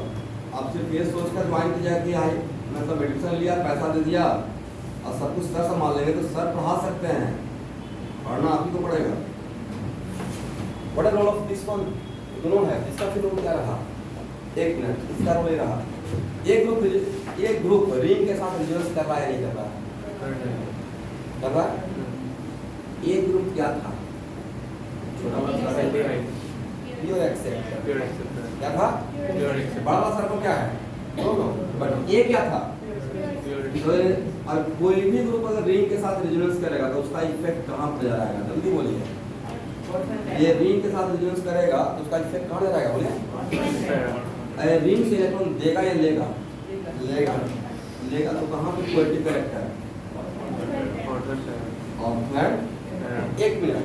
आप सिर्फ ये सोचकर ज्वाइन कीजिए कि आई मतलब एडमिशन लिया, पैसा दे दिया और सब कुछ सर संभाल लेंगे, तो सर पढ़ा सकते हैं, पढ़ना आप ही को पड़ेगा। What is role of this one? दोनों है, इसका फिर रोल क्या रहा? एक मिनट, इसका रोल ये रहा, एक ग्रुप रिंग के साथ रेजोनेंस कर रहा है नहीं कर रहा है? कर रहा है। एक ग्रुप क्या था? छोटा वाला circle pure acceptor. Pure acceptor क्या था? Pure acceptor. बड़ा वाला सर्कल क्या है? दोनों। बट ये क्या था? तो और कोई भी ग्रुप अगर रिंग के साथ रेजोनेंस करेगा तो उसका इफेक्ट कहाँ पर जा रहेगा? जल्दी बोलिए। ये रिंग के साथ रेजोनेंस करेगा तो उसका इफेक्ट कहाँ जा रहेगा? बोलिए। रिंग से इलेक्ट्रॉन देगा या लेगा? लेगा। लेगा तो कहाँ पे पॉजिटिव कैरेक्टर है? और फिर एक मिनट,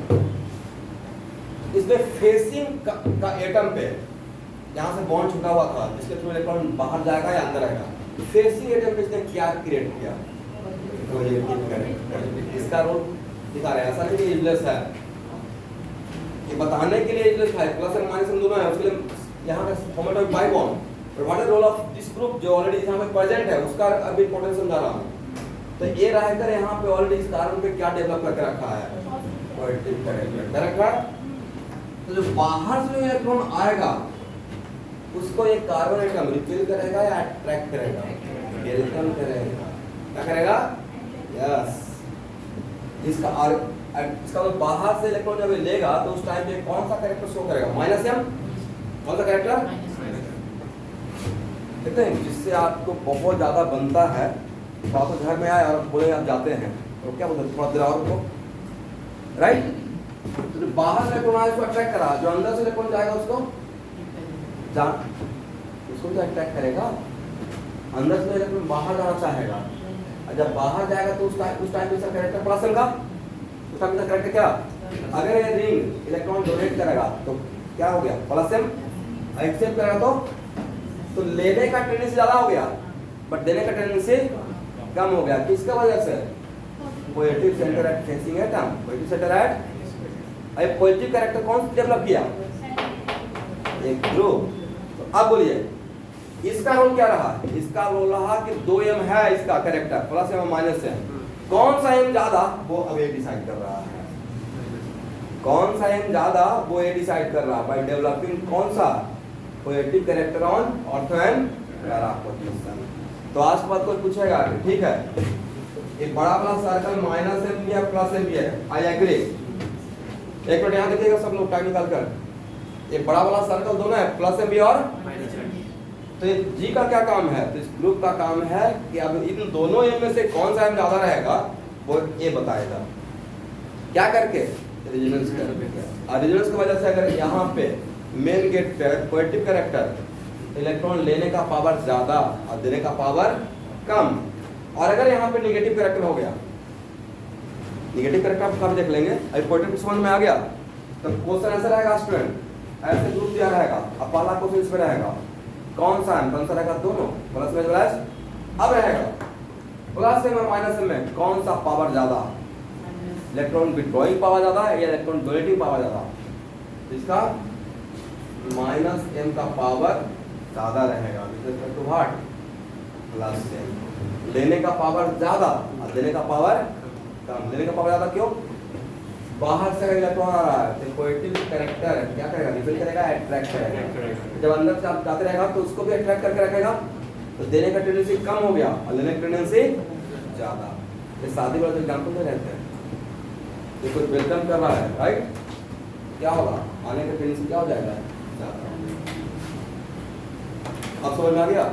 इसमें फेसिंग का एटम पे जहाँ से बॉन्ड छुटा हुआ था जिसके थ्रू इलेक्ट्रॉन बाहर जाएगा या अंदर आएगा, फेसिंग एटम पे इसने क्या क्रिएट किया? Positive character. इसका रोल दिखा रहे हैं। ऐसा नहीं कि यूजलेस है, ये बताने के लिए यूजलेस है। प्लस और माइनस दोनों है, उसके लिए यहाँ पे फॉर्मेट ऑफ बाई बॉन्ड। और what is role of this group जो ऑलरेडी यहाँ पे प्रेजेंट है, उसका अभी इंपॉर्टेंस समझा रहा हूँ। तो ये रहकर यहाँ पे ऑलरेडी इस कार्बन पे क्या डेवलप करके रखा है? पॉजिटिव कैरेक्टर रखा है। तो जो बाहर से इलेक्ट्रॉन आएगा उसको ये कार्बन एटम रिपेल करेगा या अट्रैक्ट करेगा? वेलकम करेगा। क्या करेगा? यस। इसका तो बाहर से इलेक्ट्रॉन जब लेगा तो उस टाइम पे कौन सा कैरेक्टर शो करेगा? -m। कौन सा कैरेक्टर? देखते हैं जिससे आपको बहुत ज्यादा बनता है। तो आप घर में आए और बोले आप जाते हैं तो क्या बोलते हैं? थोड़ा देर और रुको, राइट? तो जो बाहर से इलेक्ट्रॉन आया उसको अट्रैक्ट करा, जो अंदर से इलेक्ट्रॉन जाएगा उसको उसको भी अट्रैक्ट करेगा। अंदर से इलेक्ट्रॉन बाहर जाना चाहेगा, और जब बाहर जाएगा तो उस टाइम पे इसका कैरेक्टर प्लस का, उस टाइम इसका कैरेक्टर क्या? अगर ये रिंग इलेक्ट्रॉन डोनेट करेगा तो क्या हो गया? Plus M. एक्सेप्ट करेगा तो लेने का टेंडेंसी ज्यादा हो गया बट देने का टेंडेंसी कम हो गया। किसका वजह से? Positive centre at facing atom. Positive centre at, अब पॉजिटिव कैरेक्टर कौन डेवलप किया? एक ग्रुप। तो अब बोलिए इसका रोल क्या रहा? इसका रोल रहा कि 2m है इसका character, plus M minus M. कौन सा एम ज्यादा वो अब ये डिसाइड कर रहा है। कौन सा एम ज्यादा वो ये डिसाइड कर रहा है बाय डेवलपिंग कौन सा? Positive character on ortho and para position. तो आज के बाद कोई पूछेगा कि ठीक है एक बड़ा वाला सर्कल -m भी है प्लस m भी है, आई एग्री। एक मिनट यहाँ देखिएगा सब लोग टाइम निकाल कर। एक बड़ा वाला सर्कल दोनों है, प्लस m भी और तो ये G का क्या काम है? तो इस ग्रुप का काम है कि अब इन दोनों m में से कौन सा m ज्यादा रहेगा वो ये बताएगा। क्या करके? रेजोनेंस करके। और रेजोनेंस की वजह से अगर यहाँ पे मेन गेट पे पॉजिटिव कैरेक्टर इलेक्ट्रॉन लेने का पावर ज्यादा और देने का पावर कम, और अगर यहाँ पे नेगेटिव कैरेक्टर हो गया, नेगेटिव कैरेक्टर आप कब देख लेंगे? अभी पॉजिटिव समझ में आ गया तो क्वेश्चन ऐसा रहेगा स्टूडेंट, ऐसे ग्रुप दिया रहेगा। अब पहला क्वेश्चन इसमें रहेगा कौन सा है? कौन सा रहेगा? दोनों प्लस में प्लस। अब रहेगा प्लस में माइनस में कौन सा पावर ज्यादा? इलेक्ट्रॉन विड्रॉइंग पावर ज्यादा है या इलेक्ट्रॉन डोनेटिंग पावर ज्यादा? इसका -m का पावर ज्यादा रहेगा with respect to what? Plus m। लेने का पावर ज्यादा और देने का पावर कम। लेने का पावर ज्यादा क्यों? बाहर से इलेक्ट्रॉन आ रहा है तो पॉजिटिव कैरेक्टर क्या करेगा? रिपेल करेगा, अट्रैक्ट करेगा। जब अंदर से आप जाते रहेगा तो उसको भी अट्रैक्ट करके रखेगा, तो देने का टेंडेंसी कम हो गया और लेने का टेंडेंसी ज्यादा। ये शादी वाले एग्जांपल में रहते हैं। ये कोई वेलकम कर रहा है, राइट? क्या होगा? आने का टेंडेंसी क्या हो जाएगा? ज़्यादा। अब समझ में आ गया?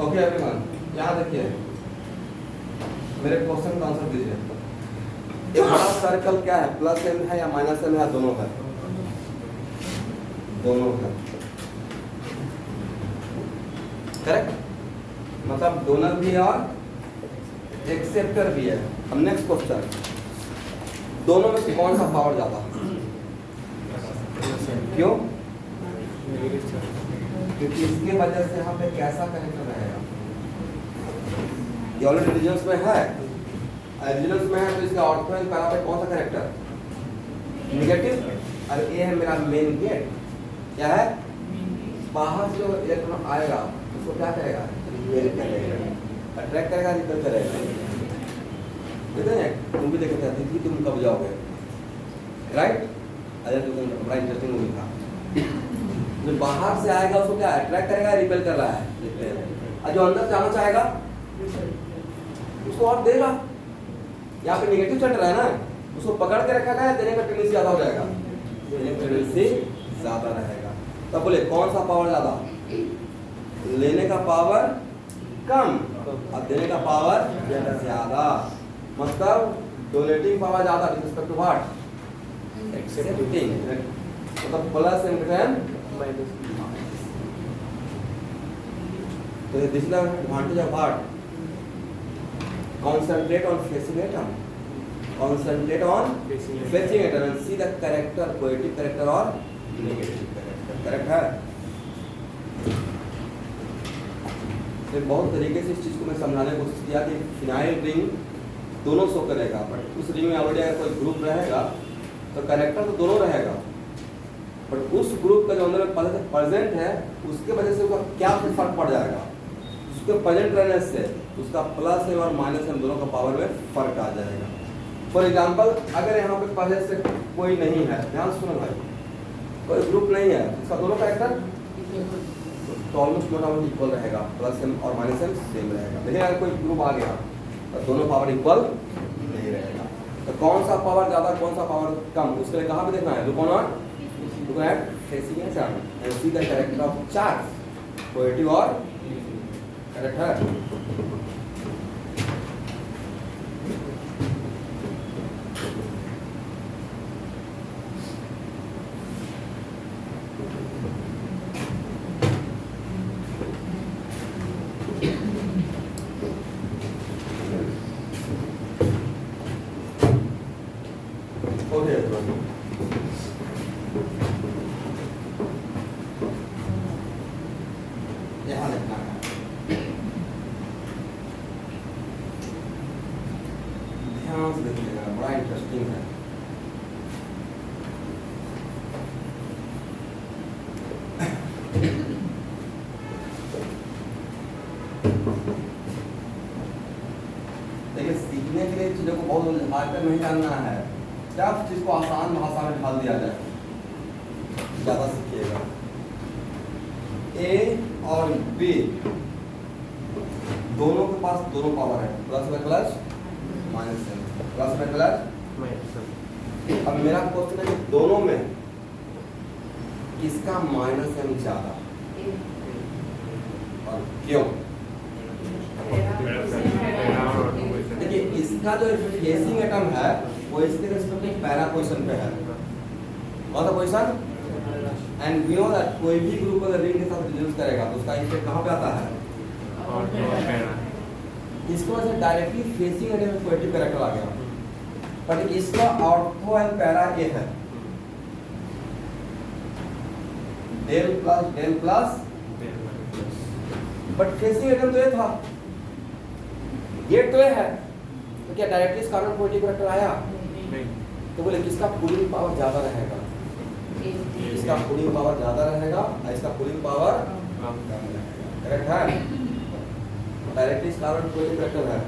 ओके एवरीवन, यहाँ देखिए, मेरे क्वेश्चन का आंसर दीजिए। ये बड़ा सर्कल क्या है? प्लस एम है या माइनस एम है? दोनों है, दोनों है, करेक्ट? मतलब डोनर भी है और एक्सेप्टर भी है। अब नेक्स्ट क्वेश्चन, दोनों में से कौन सा पावर ज्यादा? क्यों? क्योंकि इसके वजह से यहाँ पे कैसा करेक्टर रहेगा? ये ऑलरेडी रीजन्स में है, रीजन्स में है तो इसका ऑर्थो एंड पैरा पे कौन सा करेक्टर? नेगेटिव। और ये है मेरा मेन गेट, क्या है? बाहर से जो इलेक्ट्रॉन आएगा उसको क्या करेगा? रिपेल करेगा, अट्रैक्ट करेगा, रिपेल करेगा। देखते हैं, तुम भी देखते थे कि तुम कब जाओगे, राइट? अरे तो बड़ा इंटरेस्टिंग मूवी था। जो बाहर से आएगा उसको क्या अट्रैक्ट करेगा, रिपेल कर रहा है, रिपेल। और जो अंदर जाना चाहेगा उसको और देगा। यहाँ पे नेगेटिव चल रहा है ना, उसको पकड़ के रखा गया, देने का टेंडेंसी ज्यादा हो जाएगा, देने का टेंडेंसी ज्यादा रहेगा। तब बोले कौन सा पावर ज्यादा? लेने का पावर कम और देने का पावर ज्यादा। मतलब डोनेटिंग पावर ज्यादा with respect to what? Accepting. मतलब प्लस एंड माइनस। तो this is the advantage of what? Concentrate on facing atom. Concentrate on facing atom and see the character, positive character or negative character. Correct है? तो बहुत तरीके से इस चीज को मैं समझाने की कोशिश किया कि फिनाइल रिंग दोनों शो करेगा, बट उस रिंग में ऑलरेडी अगर कोई ग्रुप रहेगा तो कैरेक्टर तो दोनों रहेगा, बट उस ग्रुप का जो अंदर में पहले से प्रेजेंट है उसके वजह से उसका क्या फर्क पड़ जाएगा? उसके प्रेजेंट रहने से उसका प्लस एम और माइनस एम दोनों का पावर में फर्क आ जाएगा। फॉर एग्जांपल, अगर यहाँ पे पहले से कोई नहीं है, ध्यान सुनो भाई, कोई ग्रुप नहीं है, इसका दोनों कैरेक्टर तो ऑलमोस्ट मोटामोटी इक्वल रहेगा, प्लस एम और माइनस एम सेम रहेगा। लेकिन अगर कोई ग्रुप आ गया तो दोनों पावर इक्वल नहीं रहेगा। तो कौन सा पावर ज्यादा, कौन सा पावर कम, उसके लिए कहाँ पे देखना है? Look on facing atom and see the character of charge, positive और करेक्ट है। ओके यहाँ लिखना है, ध्यान से देखिएगा, बड़ा इंटरेस्टिंग है। देखिए, सीखने के लिए चीजों को बहुत आकर नहीं जानना है, जब चीज को आसान भाषा में ढाल दिया जाए ज्यादा सीखिएगा। ए और बी दोनों के पास दोनों पावर है, प्लस में प्लस, माइनस में प्लस में प्लस माइनस। अब मेरा क्वेश्चन है कि दोनों में किसका माइनस एम ज्यादा और क्यों? देखिए, इसका जो फेसिंग एटम है वो इसके रिस्पेक्ट में पैरा पोजीशन पे है, कौन सा position? And we know that कोई भी ग्रुप अगर रिंग के साथ रिड्यूस करेगा तो उसका इफेक्ट कहाँ पे आता है? इसको वजह से डायरेक्टली फेसिंग एटम में पॉजिटिव कैरेक्टर आ गया, बट इसका ऑर्थो एंड पैरा ए है, del plus, but facing atom तो ये था, गेट तो ये है, तो क्या डायरेक्टली इस कार्बन पॉजिटिव करेक्टर आया? नहीं। तो बोले किसका कूलिंग पावर ज्यादा रहेगा? इसका कूलिंग पावर ज्यादा रहेगा और इसका कूलिंग पावर कम। करेक्ट है। डायरेक्टली इस कार्बन पॉजिटिव करेक्टर है,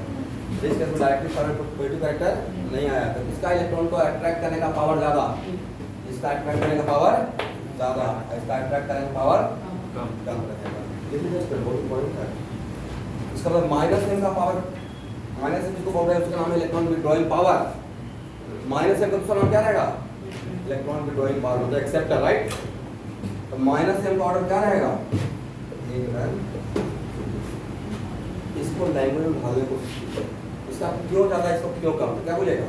जिस केस में डायरेक्टली कार्बन पॉजिटिव करेक्टर नहीं आया, तो इसका इलेक्ट्रॉन को अट्रैक्ट करने का पावर ज्यादा, इसका अट्रैक्ट करने का पावर ज्यादा, इसका अट्रैक्ट करने का पावर कम। कम रहेगा। ये भी जस्ट बहुत इंपॉर्टेंट है। इसका मतलब माइनस एम का पावर, माइनस एम जिसको बोल रहे हैं उसका नाम है electron withdrawing power. Minus M का दूसरा नाम क्या रहेगा? इलेक्ट्रॉन विड्रॉइंग पावर होता है एक्सेप्टर, राइट? तो माइनस एम का ऑर्डर क्या रहेगा? इसको लैंग्वेज में ढालने को, इसका क्यों ज्यादा इसको क्यों कम, तो क्या बोलेगा?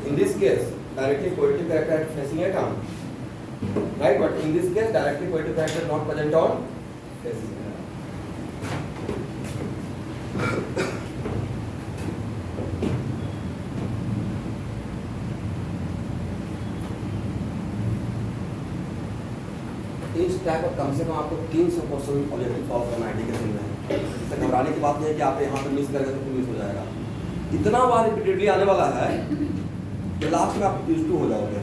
In this case directly positive character facing at arm, right? But in this case directly positive character not present on facing arm. इस टाइप का कम से कम आपको 300 क्वेश्चन ऑलरेडी सॉल्व करना है एडुकेशन में। इससे घबराने की बात नहीं है कि आप यहाँ पे मिस करेंगे तो मिस हो जाएगा। इतना बार रिपीटेडली आने वाला है कि लास्ट में आप यूज टू हो जाओगे।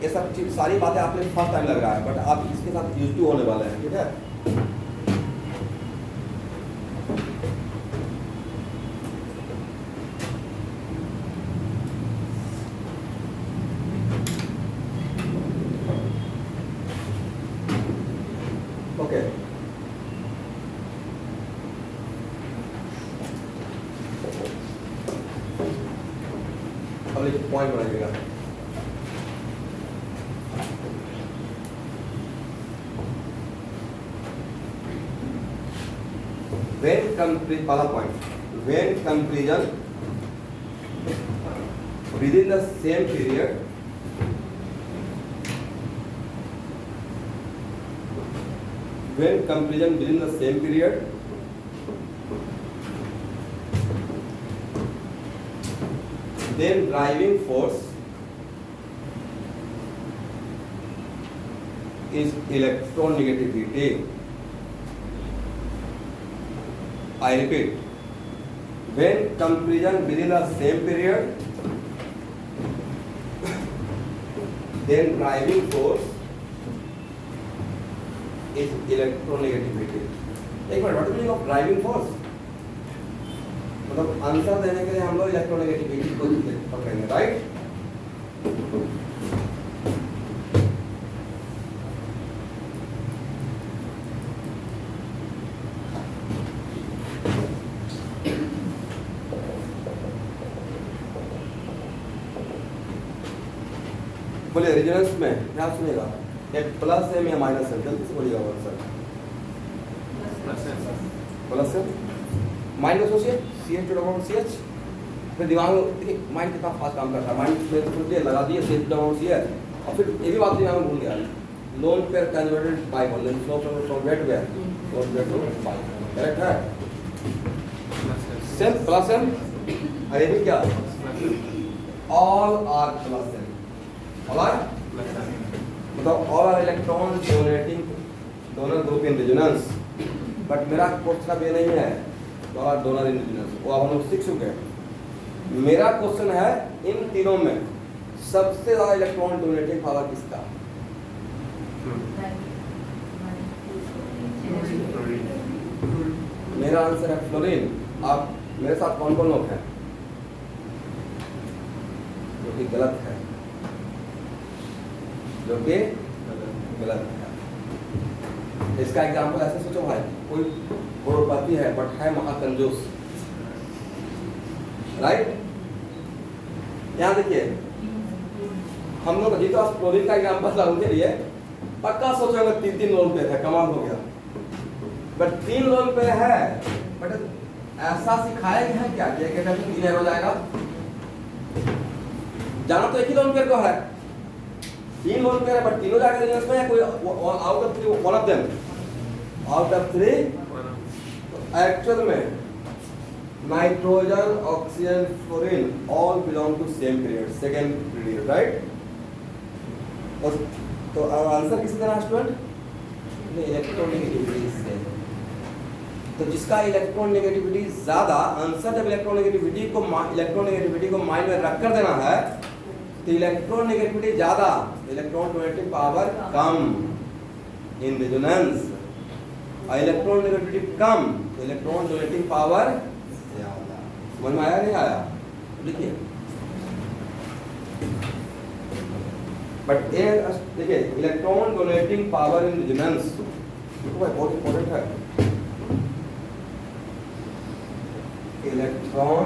ये सब चीज सारी बातें आपने फर्स्ट टाइम लग रहा है, बट आप इसके साथ यूज टू होने वाले हैं, ठीक है? ओके, अब एक पॉइंट बनाइएगा। When comparison, पहला point, when comparison within the same period then driving force is electronegativity. I repeat, when comparison within the same period, then driving force is electronegativity. एक minute, what is the meaning of driving force? मतलब answer देने के लिए हम लोग electronegativity को पकड़ेंगे, right? बोलिए रेजोनेंस में क्या सुनेगा? एक प्लस है या माइनस है? जल्दी से बोलिएगा आंसर। प्लस है, mind associate CH two double CH। फिर दिमाग में देखिए माइंड कितना फास्ट काम करता है। माइंड में सोच लिया, लगा दिया CH डबल CH, और फिर ये भी बात दिमाग में भूल गया। Lone pair converted by one, then flow from where to where, from where to by, correct है? सेम प्लस एम, अरे भी क्या? All are plus M, all are मतलब all are electron donating donor group in resonance. But मेरा question अब ये नहीं है डोनर इन रेजोनेंस, वो अब हम लोग सीख चुके हैं। मेरा क्वेश्चन है इन तीनों में सबसे ज्यादा इलेक्ट्रॉन डोनेटिंग पावर किसका? मेरा आंसर है फ्लोरीन। आप मेरे साथ कौन कौन लोग हैं? जो कि गलत है, जो कि गलत है। इसका एग्जाम्पल ऐसे सोचो भाई, कोई करोड़पति है बट है महाकंजूस, राइट? यहाँ देखिए, हम लोग जी तो फ्लोरीन का एग्जाम्पल था उनके लिए, पक्का सोचोगे 3-3 लोन पे है, कमाल हो गया। बट 3 लोन पे है, बट ऐसा सिखाया गया है क्या कि एक इंजीनियर हो जाएगा? जाना तो एक ही लोन पे को है, 3 लोन पे है, बट तीनों जाकर बिजनेस में है। कोई out of 3, one of them, out of 3 actual में nitrogen, oxygen, fluorine all belong to same period, second period, right? तो आंसर किसी तरह स्टूडेंट इलेक्ट्रोनेगेटिविटी से। तो जिसका इलेक्ट्रॉन नेगेटिविटी ज्यादा, आंसर जब इलेक्ट्रॉन नेगेटिविटी को माइंड में रख कर देना है तो इलेक्ट्रॉन नेगेटिविटी ज्यादा, इलेक्ट्रॉन डोनेटिंग पावर कम इन रेजोनेंस, और इलेक्ट्रॉन नेगेटिविटी कम, इलेक्ट्रॉन डोनेटिंग पावर ज्यादा। समझ में आया नहीं आया? देखिए बट ए देखिए electron donating power in resonance तो बहुत इंपॉर्टेंट है। इलेक्ट्रॉन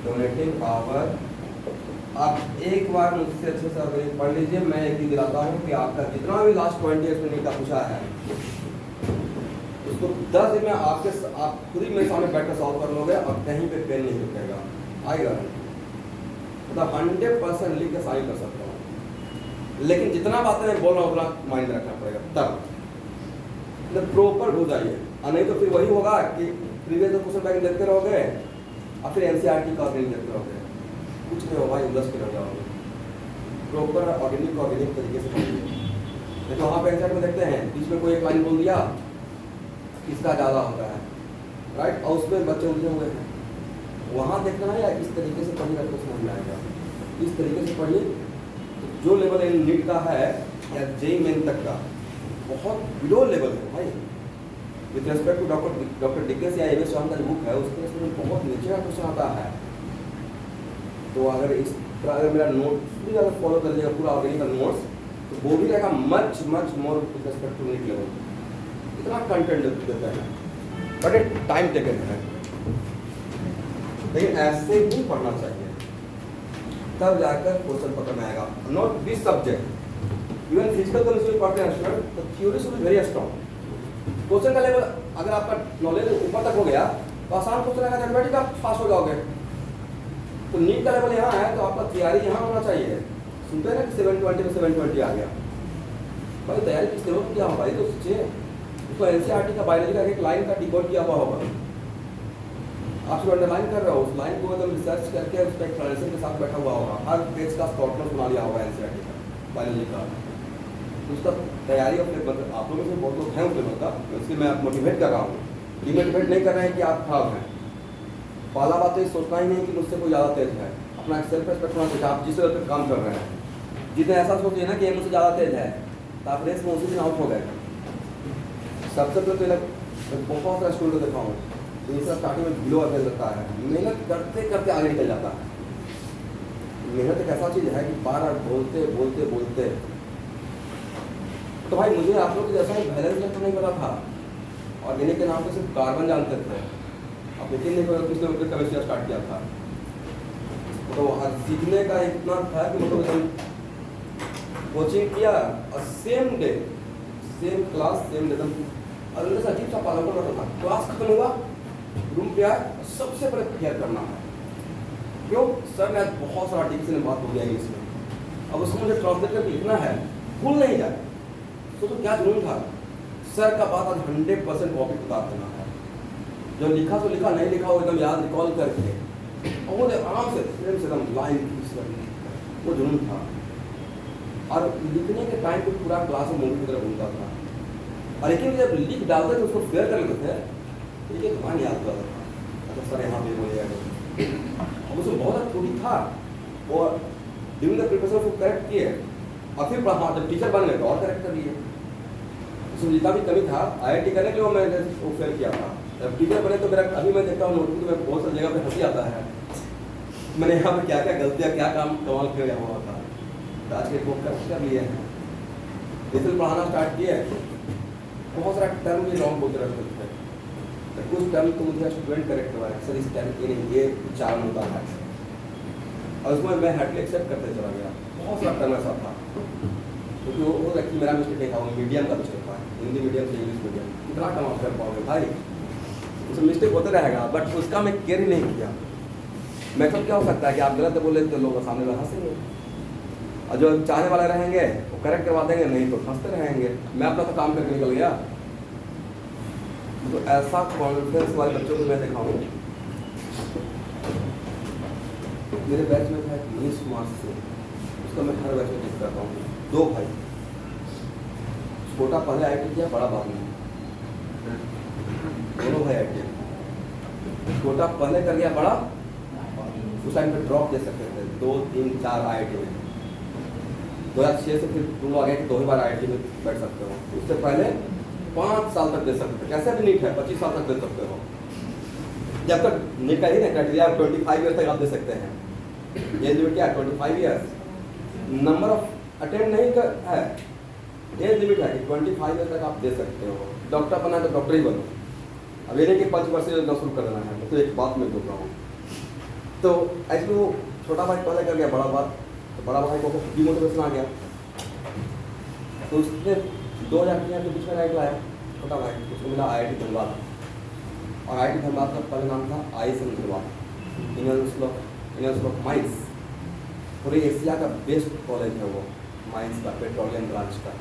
डोनेटिंग पावर, आप एक बार मुझसे अच्छे से ऑर्गेनिक पढ़ लीजिए। मैं एक ही दिलाता हूँ कि आपका जितना भी लास्ट 20 ईयर्स में नीट का पूछा है उसको 10 दिन में आप खुद ही मेरे सामने बैठकर सॉल्व कर लोगे और कहीं पे पेन नहीं रुकेगा, आएगा मतलब 100% लिख के साइन कर सकता हूँ। लेकिन जितना बातें मैं बोल रहा हूँ उतना माइंड रखना पड़ेगा, तब मतलब प्रॉपर हो जाइए, और नहीं तो फिर वही होगा कि प्रीवियस क्वेश्चन बैंक देखते रहोगे और फिर एनसीईआरटी का ऑर्गेनिक देखते रहोगे, कुछ नहीं होगा, उलझ के रह जाओगे। प्रॉपर ऑर्गेनिक तरीके से पढ़िए। देखो वहाँ पे एनसीईआरटी में देखते हैं बीच में कोई एक लाइन बोल दिया किसका ज़्यादा होता है, राइट, और उसमें बच्चे उलझे हुए हैं। वहाँ देखना है या इस तरीके से पढ़िएगा तो समझ में आएगा। इस तरीके से पढ़िए तो जो लेवल नीट का है या जेईई मेन तक का बहुत बिलो लेवल है भाई, with respect to doctor DK या एवएस चौहान का जो बुक है उसके इसमें बहुत नीचे का क्वेश्चन आता है। तो अगर इस तरह अगर मेरा नोट्स भी अगर फॉलो कर लीजिएगा पूरा ऑर्गेनिक का नोट्स तो वो भी रहेगा much more with respect to NEET level. इतना कंटेंट देता है बट इट टाइम टेकन है, लेकिन ऐसे ही पढ़ना चाहिए तब जाकर क्वेश्चन पकड़ में आएगा। Not this subject, even physical chemistry पढ़ते हैं स्टूडेंट तो theory should be very strong. Question का लेवल अगर आपका नॉलेज ऊपर तक हो गया तो आसान क्वेश्चन आएगा, ऑटोमेटिक आप पास हो जाओगे। तो नीट का लेवल यहाँ है तो आपका तैयारी यहाँ होना चाहिए। सुनते हैं ना कि 720 में 720 आ गया, भाई तैयारी किस लेवल पर किया होगा भाई, तो सोचिए उसको एनसीईआरटी का बायोलॉजी का एक लाइन का डिकोड किया हुआ होगा, आप जो अंडरलाइन कर रहे हो उस लाइन को एकदम रिसर्च करके उस पर एक्सप्लेनेशन के साथ बैठा हुआ होगा, हर पेज का शॉर्टनोट बना लिया होगा एनसीईआरटी का बायोलॉजी का। उसका तैयारी और मतलब आप लोगों में बहुत लोग हैं उसमें, मतलब इसलिए मैं मोटिवेट कर रहा हूँ। डिमोटिवेट नहीं कर रहे हैं कि आप खराब हैं। पहला बात तो ये सोचना ही नहीं कि मुझसे कोई ज़्यादा तेज है, अपना सेल्फ रेस्पेक्ट होना चाहिए। आप जिस लेवल पर काम कर रहे हैं जितने ऐसा सोचिए ना कि ये मुझसे ज़्यादा तेज है तो आप रेस में उसी दिन आउट हो गए। सबसे पहले तो बहुत सारा स्टूडेंट देखा हूँ तो स्टार्टिंग में बिलो अवेल लगता है, मेहनत करते करते आगे निकल जाता है। मेहनत एक ऐसा चीज़ है कि बार बार बोलते बोलते बोलते। तो भाई मुझे आप लोग जैसा ही बैलेंस इलेक्ट्रॉन नहीं पता था, ऑर्गेनिक के नाम पे सिर्फ कार्बन जानते थे, अब लेकिन नहीं पता किसने मतलब केमिस्ट्री स्टार्ट किया था। तो सीखने का इतना था कि मतलब कोचिंग किया और same day same class same day और अंदर से अजीब सा पालन करता था। क्लास खत्म हुआ, रूम पे आया, सबसे पहले क्लियर करना है क्यों सर ने आज बहुत सारा डिक्शन में बात हो गया इंग्लिश में, अब उसको मुझे ट्रांसलेट करके लिखना है, भूल नहीं जाए। तो क्या जुनून था, सर का बात आज 100% कॉपी उतार देना है, जो लिखा तो लिखा, नहीं लिखा वो एकदम याद रिकॉल करके और वो आराम से एकदम लाइन वो जुनून था। और लिखने के टाइम पे पूरा क्लास में मूवी की तरह घूमता था, और लेकिन जब लिख डालते थे उसको फेयर कर लेते थे, ठीक है कमान याद करता था, अच्छा सर यहाँ पे बोलिएगा, अब उसमें बहुत थोड़ी था। और ड्यूरिंग द प्रिपरेशन उसको करेक्ट किए और फिर हाँ जब टीचर बन गए तो और करेक्ट कर लिए। उसमें जितना भी कमी था IIT करने के लिए मैंने वो फेयर किया था। जब टीचर बने तो मेरा अभी मैं देखता हूँ नोटबुक में बहुत सारी जगह पे हंसी आता है, मैंने यहाँ पे क्या क्या गलतियाँ क्या काम कमाल किया हुआ था। आज के बुक कर लिए हैं, इसलिए पढ़ाना स्टार्ट किया है। बहुत सारा टर्म भी रॉन्ग बोलते रहते थे, तो कुछ टर्म तो मुझे स्टूडेंट करेक्ट करवाया, सर इस टर्म के लिए ये उच्चारण होता है, और उसमें मैं हार्डली एक्सेप्ट करते चला गया। बहुत सारा टर्म ऐसा था क्योंकि वो एक्चुअली मेरा मिस्टेक नहीं था, वो मीडियम का मिस्टेक था, हिंदी मीडियम से इंग्लिश मीडियम। कितना कम आप कर पाओगे भाई, उसमें मिस्टेक होता रहेगा, बट उसका मैं केयर ही नहीं किया। मैं तो क्या हो सकता है कि आप गलत बोले तो लोग सामने में हंसेंगे, और जो चाहने वाले रहेंगे वो करेक्ट करवा देंगे, नहीं तो हंसते रहेंगे। मैं अपना तो काम करके निकल गया। तो ऐसा कॉन्फिडेंस वाले बच्चों को मैं देखा हूँ। मेरे बैच में था 19 मार्च से, उसका मैं हर बैच में चेक करता हूँ। 2 भाई छोटा पहले आईटी किया, बड़ा बाद में, दोनों भाई आईटी। छोटा पहले कर गया, बड़ा उस टाइम पे ड्रॉप दे सकते थे 2 3 4 आईटी में। 2006 से फिर रूल आ गया कि 2 ही बार आईटी में बैठ सकते हो। उससे पहले 5 साल तक दे सकते थे, कैसे भी नीट है 25 साल तक दे सकते हो। जब तक नीट का ही ना क्राइटेरिया 25 ईयर तक आप दे सकते हैं। ये लिमिट क्या है? 25 ईयर्स। नंबर ऑफ अटेम्प्ट नहीं कर है, ये लिमिट है कि 25 ईयर तक आप दे सकते हो। डॉक्टर बनना है तो डॉक्टर ही बनो। अब ये नहीं कि 5 वर्ष से शुरू कर देना है, तो एक बात मैं बोल रहा हूँ। तो एक्चुअली वो छोटा भाई पहले कर गया, बड़ा बात, तो बड़ा भाई को डिमोटिवेशन आ गया, तो उसने 2003 के बीच में रैंक लाया छोटा भाई, उसको मिला IIT धनबाद। और IIT धनबाद का पहले नाम था ISM Dhanbad, Indian institute of mines. पूरे एशिया का बेस्ट कॉलेज है वो, माइंस का, पेट्रोलियम ब्रांच का।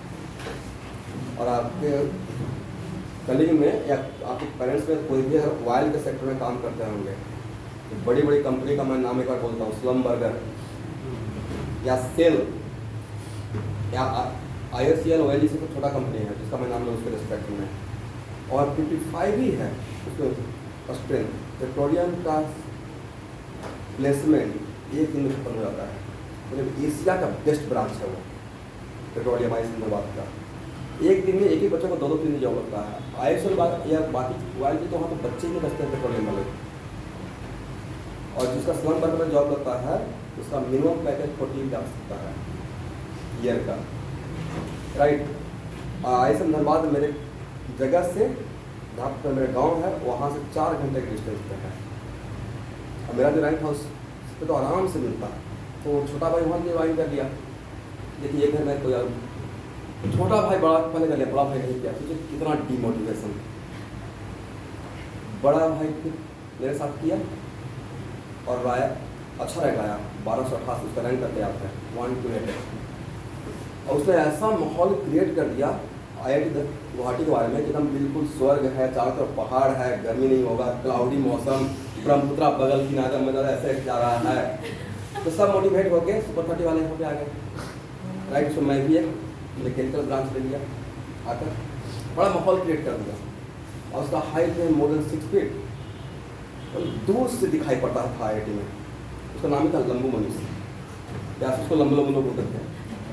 और आपके कलीग में या आपके पेरेंट्स में कोई भी अगर ऑयल के सेक्टर में काम करते होंगे, तो बड़ी बड़ी कंपनी का मैं नाम एक बार बोलता हूँ, स्लमबर्गर या सेल या IOCL ONGC से छोटा कंपनी है जिसका मैं नाम लूँ उसके रिस्पेक्ट में, और 55 ही है उसमें स्ट्रेंथ। पेट्रोलियम का प्लेसमेंट एक दिन में खत्म हो जाता है, मतलब एशिया का बेस्ट ब्रांच है वो पेट्रोलियम धनबाद का। एक दिन में एक ही बच्चों को 2-3 जॉब लगता है। ISL बात या बाकी ऑयल की तो वहाँ तो बच्चे ही बचते हैं पेट्रोलियम वाले। और जिसका स्लमबर्गर में जॉब लगता है उसका मिनिमम पैकेज 40 जा सकता है ईयर का, राइट। ISL धनबाद मेरे जगह से, जहाँ पर मेरा गांव है, वहाँ से 4 घंटे के डिस्टेंस पे है। और मेरा जो रैंक था उस पर तो आराम से मिलता है। तो छोटा भाई वहाँ ज्वाइन कर लिया। देखिए एक घर में कोई छोटा भाई बड़ा पहले कर लिया, बड़ा भाई नहीं किया, सोचिए कितना डिमोटिवेशन। बड़ा भाई फिर मेरे साथ किया और राया अच्छा रैंक आया, 1288 उसका रैंक करके आता है 128। और उसने ऐसा माहौल क्रिएट कर दिया IIT गुवाहाटी के बारे में कि एकदम बिल्कुल स्वर्ग है, चारों तरफ पहाड़ है, गर्मी नहीं होगा, क्लाउडी मौसम, ब्रह्मपुत्रा बगल किनारे मजा ऐसे जा रहा है। तो सब मोटिवेट होके सुपर 30 वाले यहाँ पे आ गए, राइट। सो मैं भी एक मैकेनिकल ब्रांच ले लिया, आकर बड़ा माहौल क्रिएट कर दिया। और उसका हाइट है मोर देन 6 फीट, तो दूर से दिखाई पड़ता था IIT में। उसका नाम ही था लंबू मनीष, या उसको लंबू लंबू लोग बोलते थे।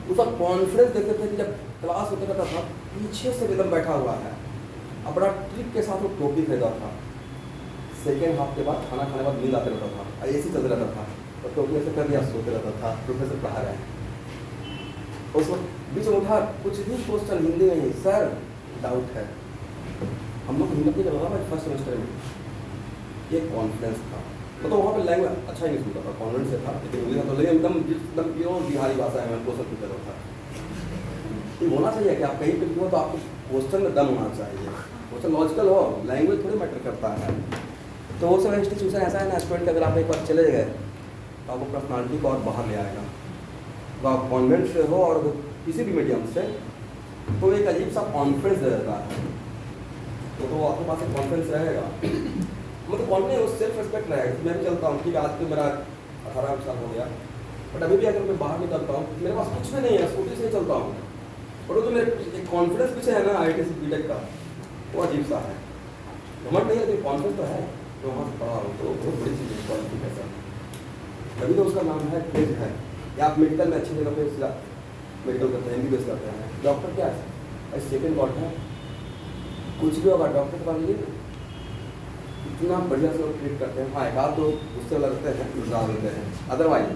उसका कॉन्फिडेंस देखते थे कि जब क्लास होता रहता था पीछे से एकदम बैठा हुआ है, अब बड़ा ट्रिक के साथ वो टोपी खरीदा था। सेकेंड हाफ के बाद खाना खाने के बाद नींद आते रहता था, ऐसे चलते रहता था, तो टोपी ऐसे कर दिया, सोते रहता था, प्रोफेसर पढ़ा रहे हैं। उसको बीच में उठा, कुछ भी क्वेश्चन हिंदी नहीं, सर डाउट है। हम लोग हिम्मत नहीं करता भाई फर्स्ट सेमेस्टर में, ये कॉन्फिडेंस था। तो वहाँ पे लैंग्वेज अच्छा ही सुनता था, कॉन्फिडेंस से था, लेकिन इंग्लिश तो लेकिन एकदम प्योर बिहारी भाषा में क्वेश्चन पूछ रहा था। ये होना चाहिए कि आप कहीं पे भी हो तो आपको क्वेश्चन में दम होना चाहिए, क्वेश्चन लॉजिकल हो, लैंग्वेज थोड़ी मैटर करता है। तो वो सब इंस्टीट्यूशन ऐसा है ना स्टूडेंट, अगर आप एक बार चले गए तो आपको पर्सनालिटी को और बाहर ले आएगा। तो आप कॉन्वेंट से हो और किसी भी मीडियम से, तो एक अजीब सा कॉन्फिडेंस रहता है। तो आपके पास एक कॉन्फिडेंस रहेगा, मतलब कॉन्फिडेंस सेल्फ रिस्पेक्ट रहेगा। मैं भी चलता हूँ, ठीक है, आज तो मेरा 18 साल हो गया, बट अभी भी अगर मैं बाहर निकलता हूँ मेरे पास कुछ भी नहीं है, स्कूटी से ही चलता हूँ। और वो जो मेरे एक कॉन्फिडेंस पीछे है ना IIT से BTech का, वो अजीब सा है। घमंड नहीं है लेकिन कॉन्फिडेंस तो है, तो वहाँ से पढ़ा हूँ, तो बहुत बड़ी चीज़ है क्वालिफिकेशन। तभी तो उसका नाम है क्रेज है। या आप मेडिकल में अच्छी जगह पे मेडिकल करते हैं, MBBS करते हैं, डॉक्टर क्या है सेकेंड गॉड है। कुछ भी होगा डॉक्टर के पास लिए इतना बढ़िया से लोग ट्रीट करते हैं। हाँ एक आध दो उससे लगते हैं, निकाल देते हैं, अदरवाइज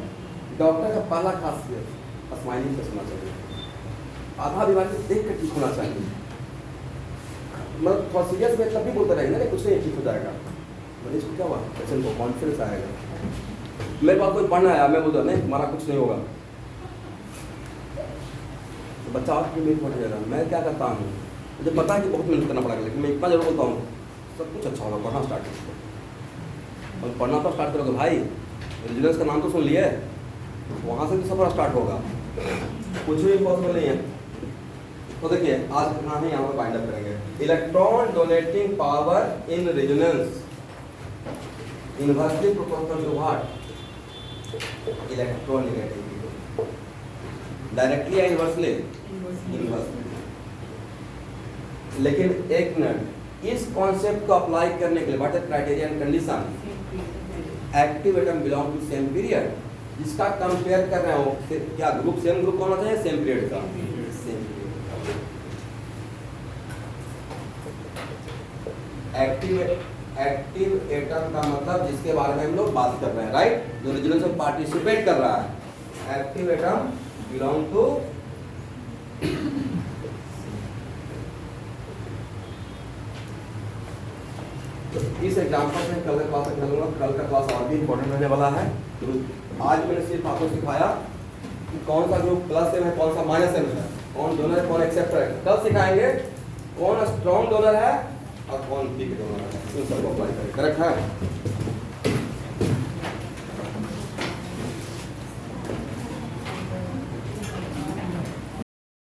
डॉक्टर का पहला खासियत स्माइलिंग से सुना चाहिए। आधा बीमारी देख कर ठीक होना चाहिए, मतलब थोड़ा सीरियस में तब भी बोलते रहेंगे ना कुछ नहीं ठीक हो जाएगा। मरीज को क्या हुआ, पेशेंट को कॉन्फिडेंस आएगा। मेरे पास कोई पढ़ना आया, मैं बोलता नहीं तुम्हारा कुछ नहीं होगा, तो बच्चा और मेहनत बढ़ जाएगा। मैं क्या करता हूँ, मुझे पता है कि बहुत मेहनत करना पड़ेगा, लेकिन मैं इतना जरूर बोलता हूँ सब कुछ अच्छा होगा, पढ़ना स्टार्ट करो। और पढ़ना तो स्टार्ट करोगे भाई, रेजिडेंस का नाम तो सुन लिए, वहाँ से भी सफर स्टार्ट होगा, कुछ भी इम्पॉसिबल नहीं है। तो देखिए आज कितना है यहाँ पर फाइंड अप करेंगे। Electron donating power in resonance inversely proportional to what, electronegativity. Directly या इनवर्सली, इनवर्सली। लेकिन एक मिनट, इस कॉन्सेप्ट को अप्लाई करने के लिए what is criteria and condition? Active atom belong to same period, जिसका कंपेयर कर रहे हो क्या ग्रुप, सेम ग्रुप कौन होता है? सेम पीरियड का, सेम पीरियड। एक्टिव एटम का मतलब जिसके बारे में हम लोग बात कर रहे हैं, राइट, जो रिजोनेंस में पार्टिसिपेट कर रहा है। एक्टिव एटम बिलोंग टू तो इस एग्जांपल से कल का क्लास करूंगा, कल का क्लास और भी इंपॉर्टेंट होने वाला है। तो आज मैंने सिर्फ आपको सिखाया कि कौन सा ग्रुप प्लस एम है, कौन सा माइनस एम है, कौन डोनर है, कौन एक्सेप्टर है। कल सिखाएंगे कौन स्ट्रॉन्ग डोनर है और कौन वीक डोनर है, इन सबको अप्लाई करें। करेक्ट है?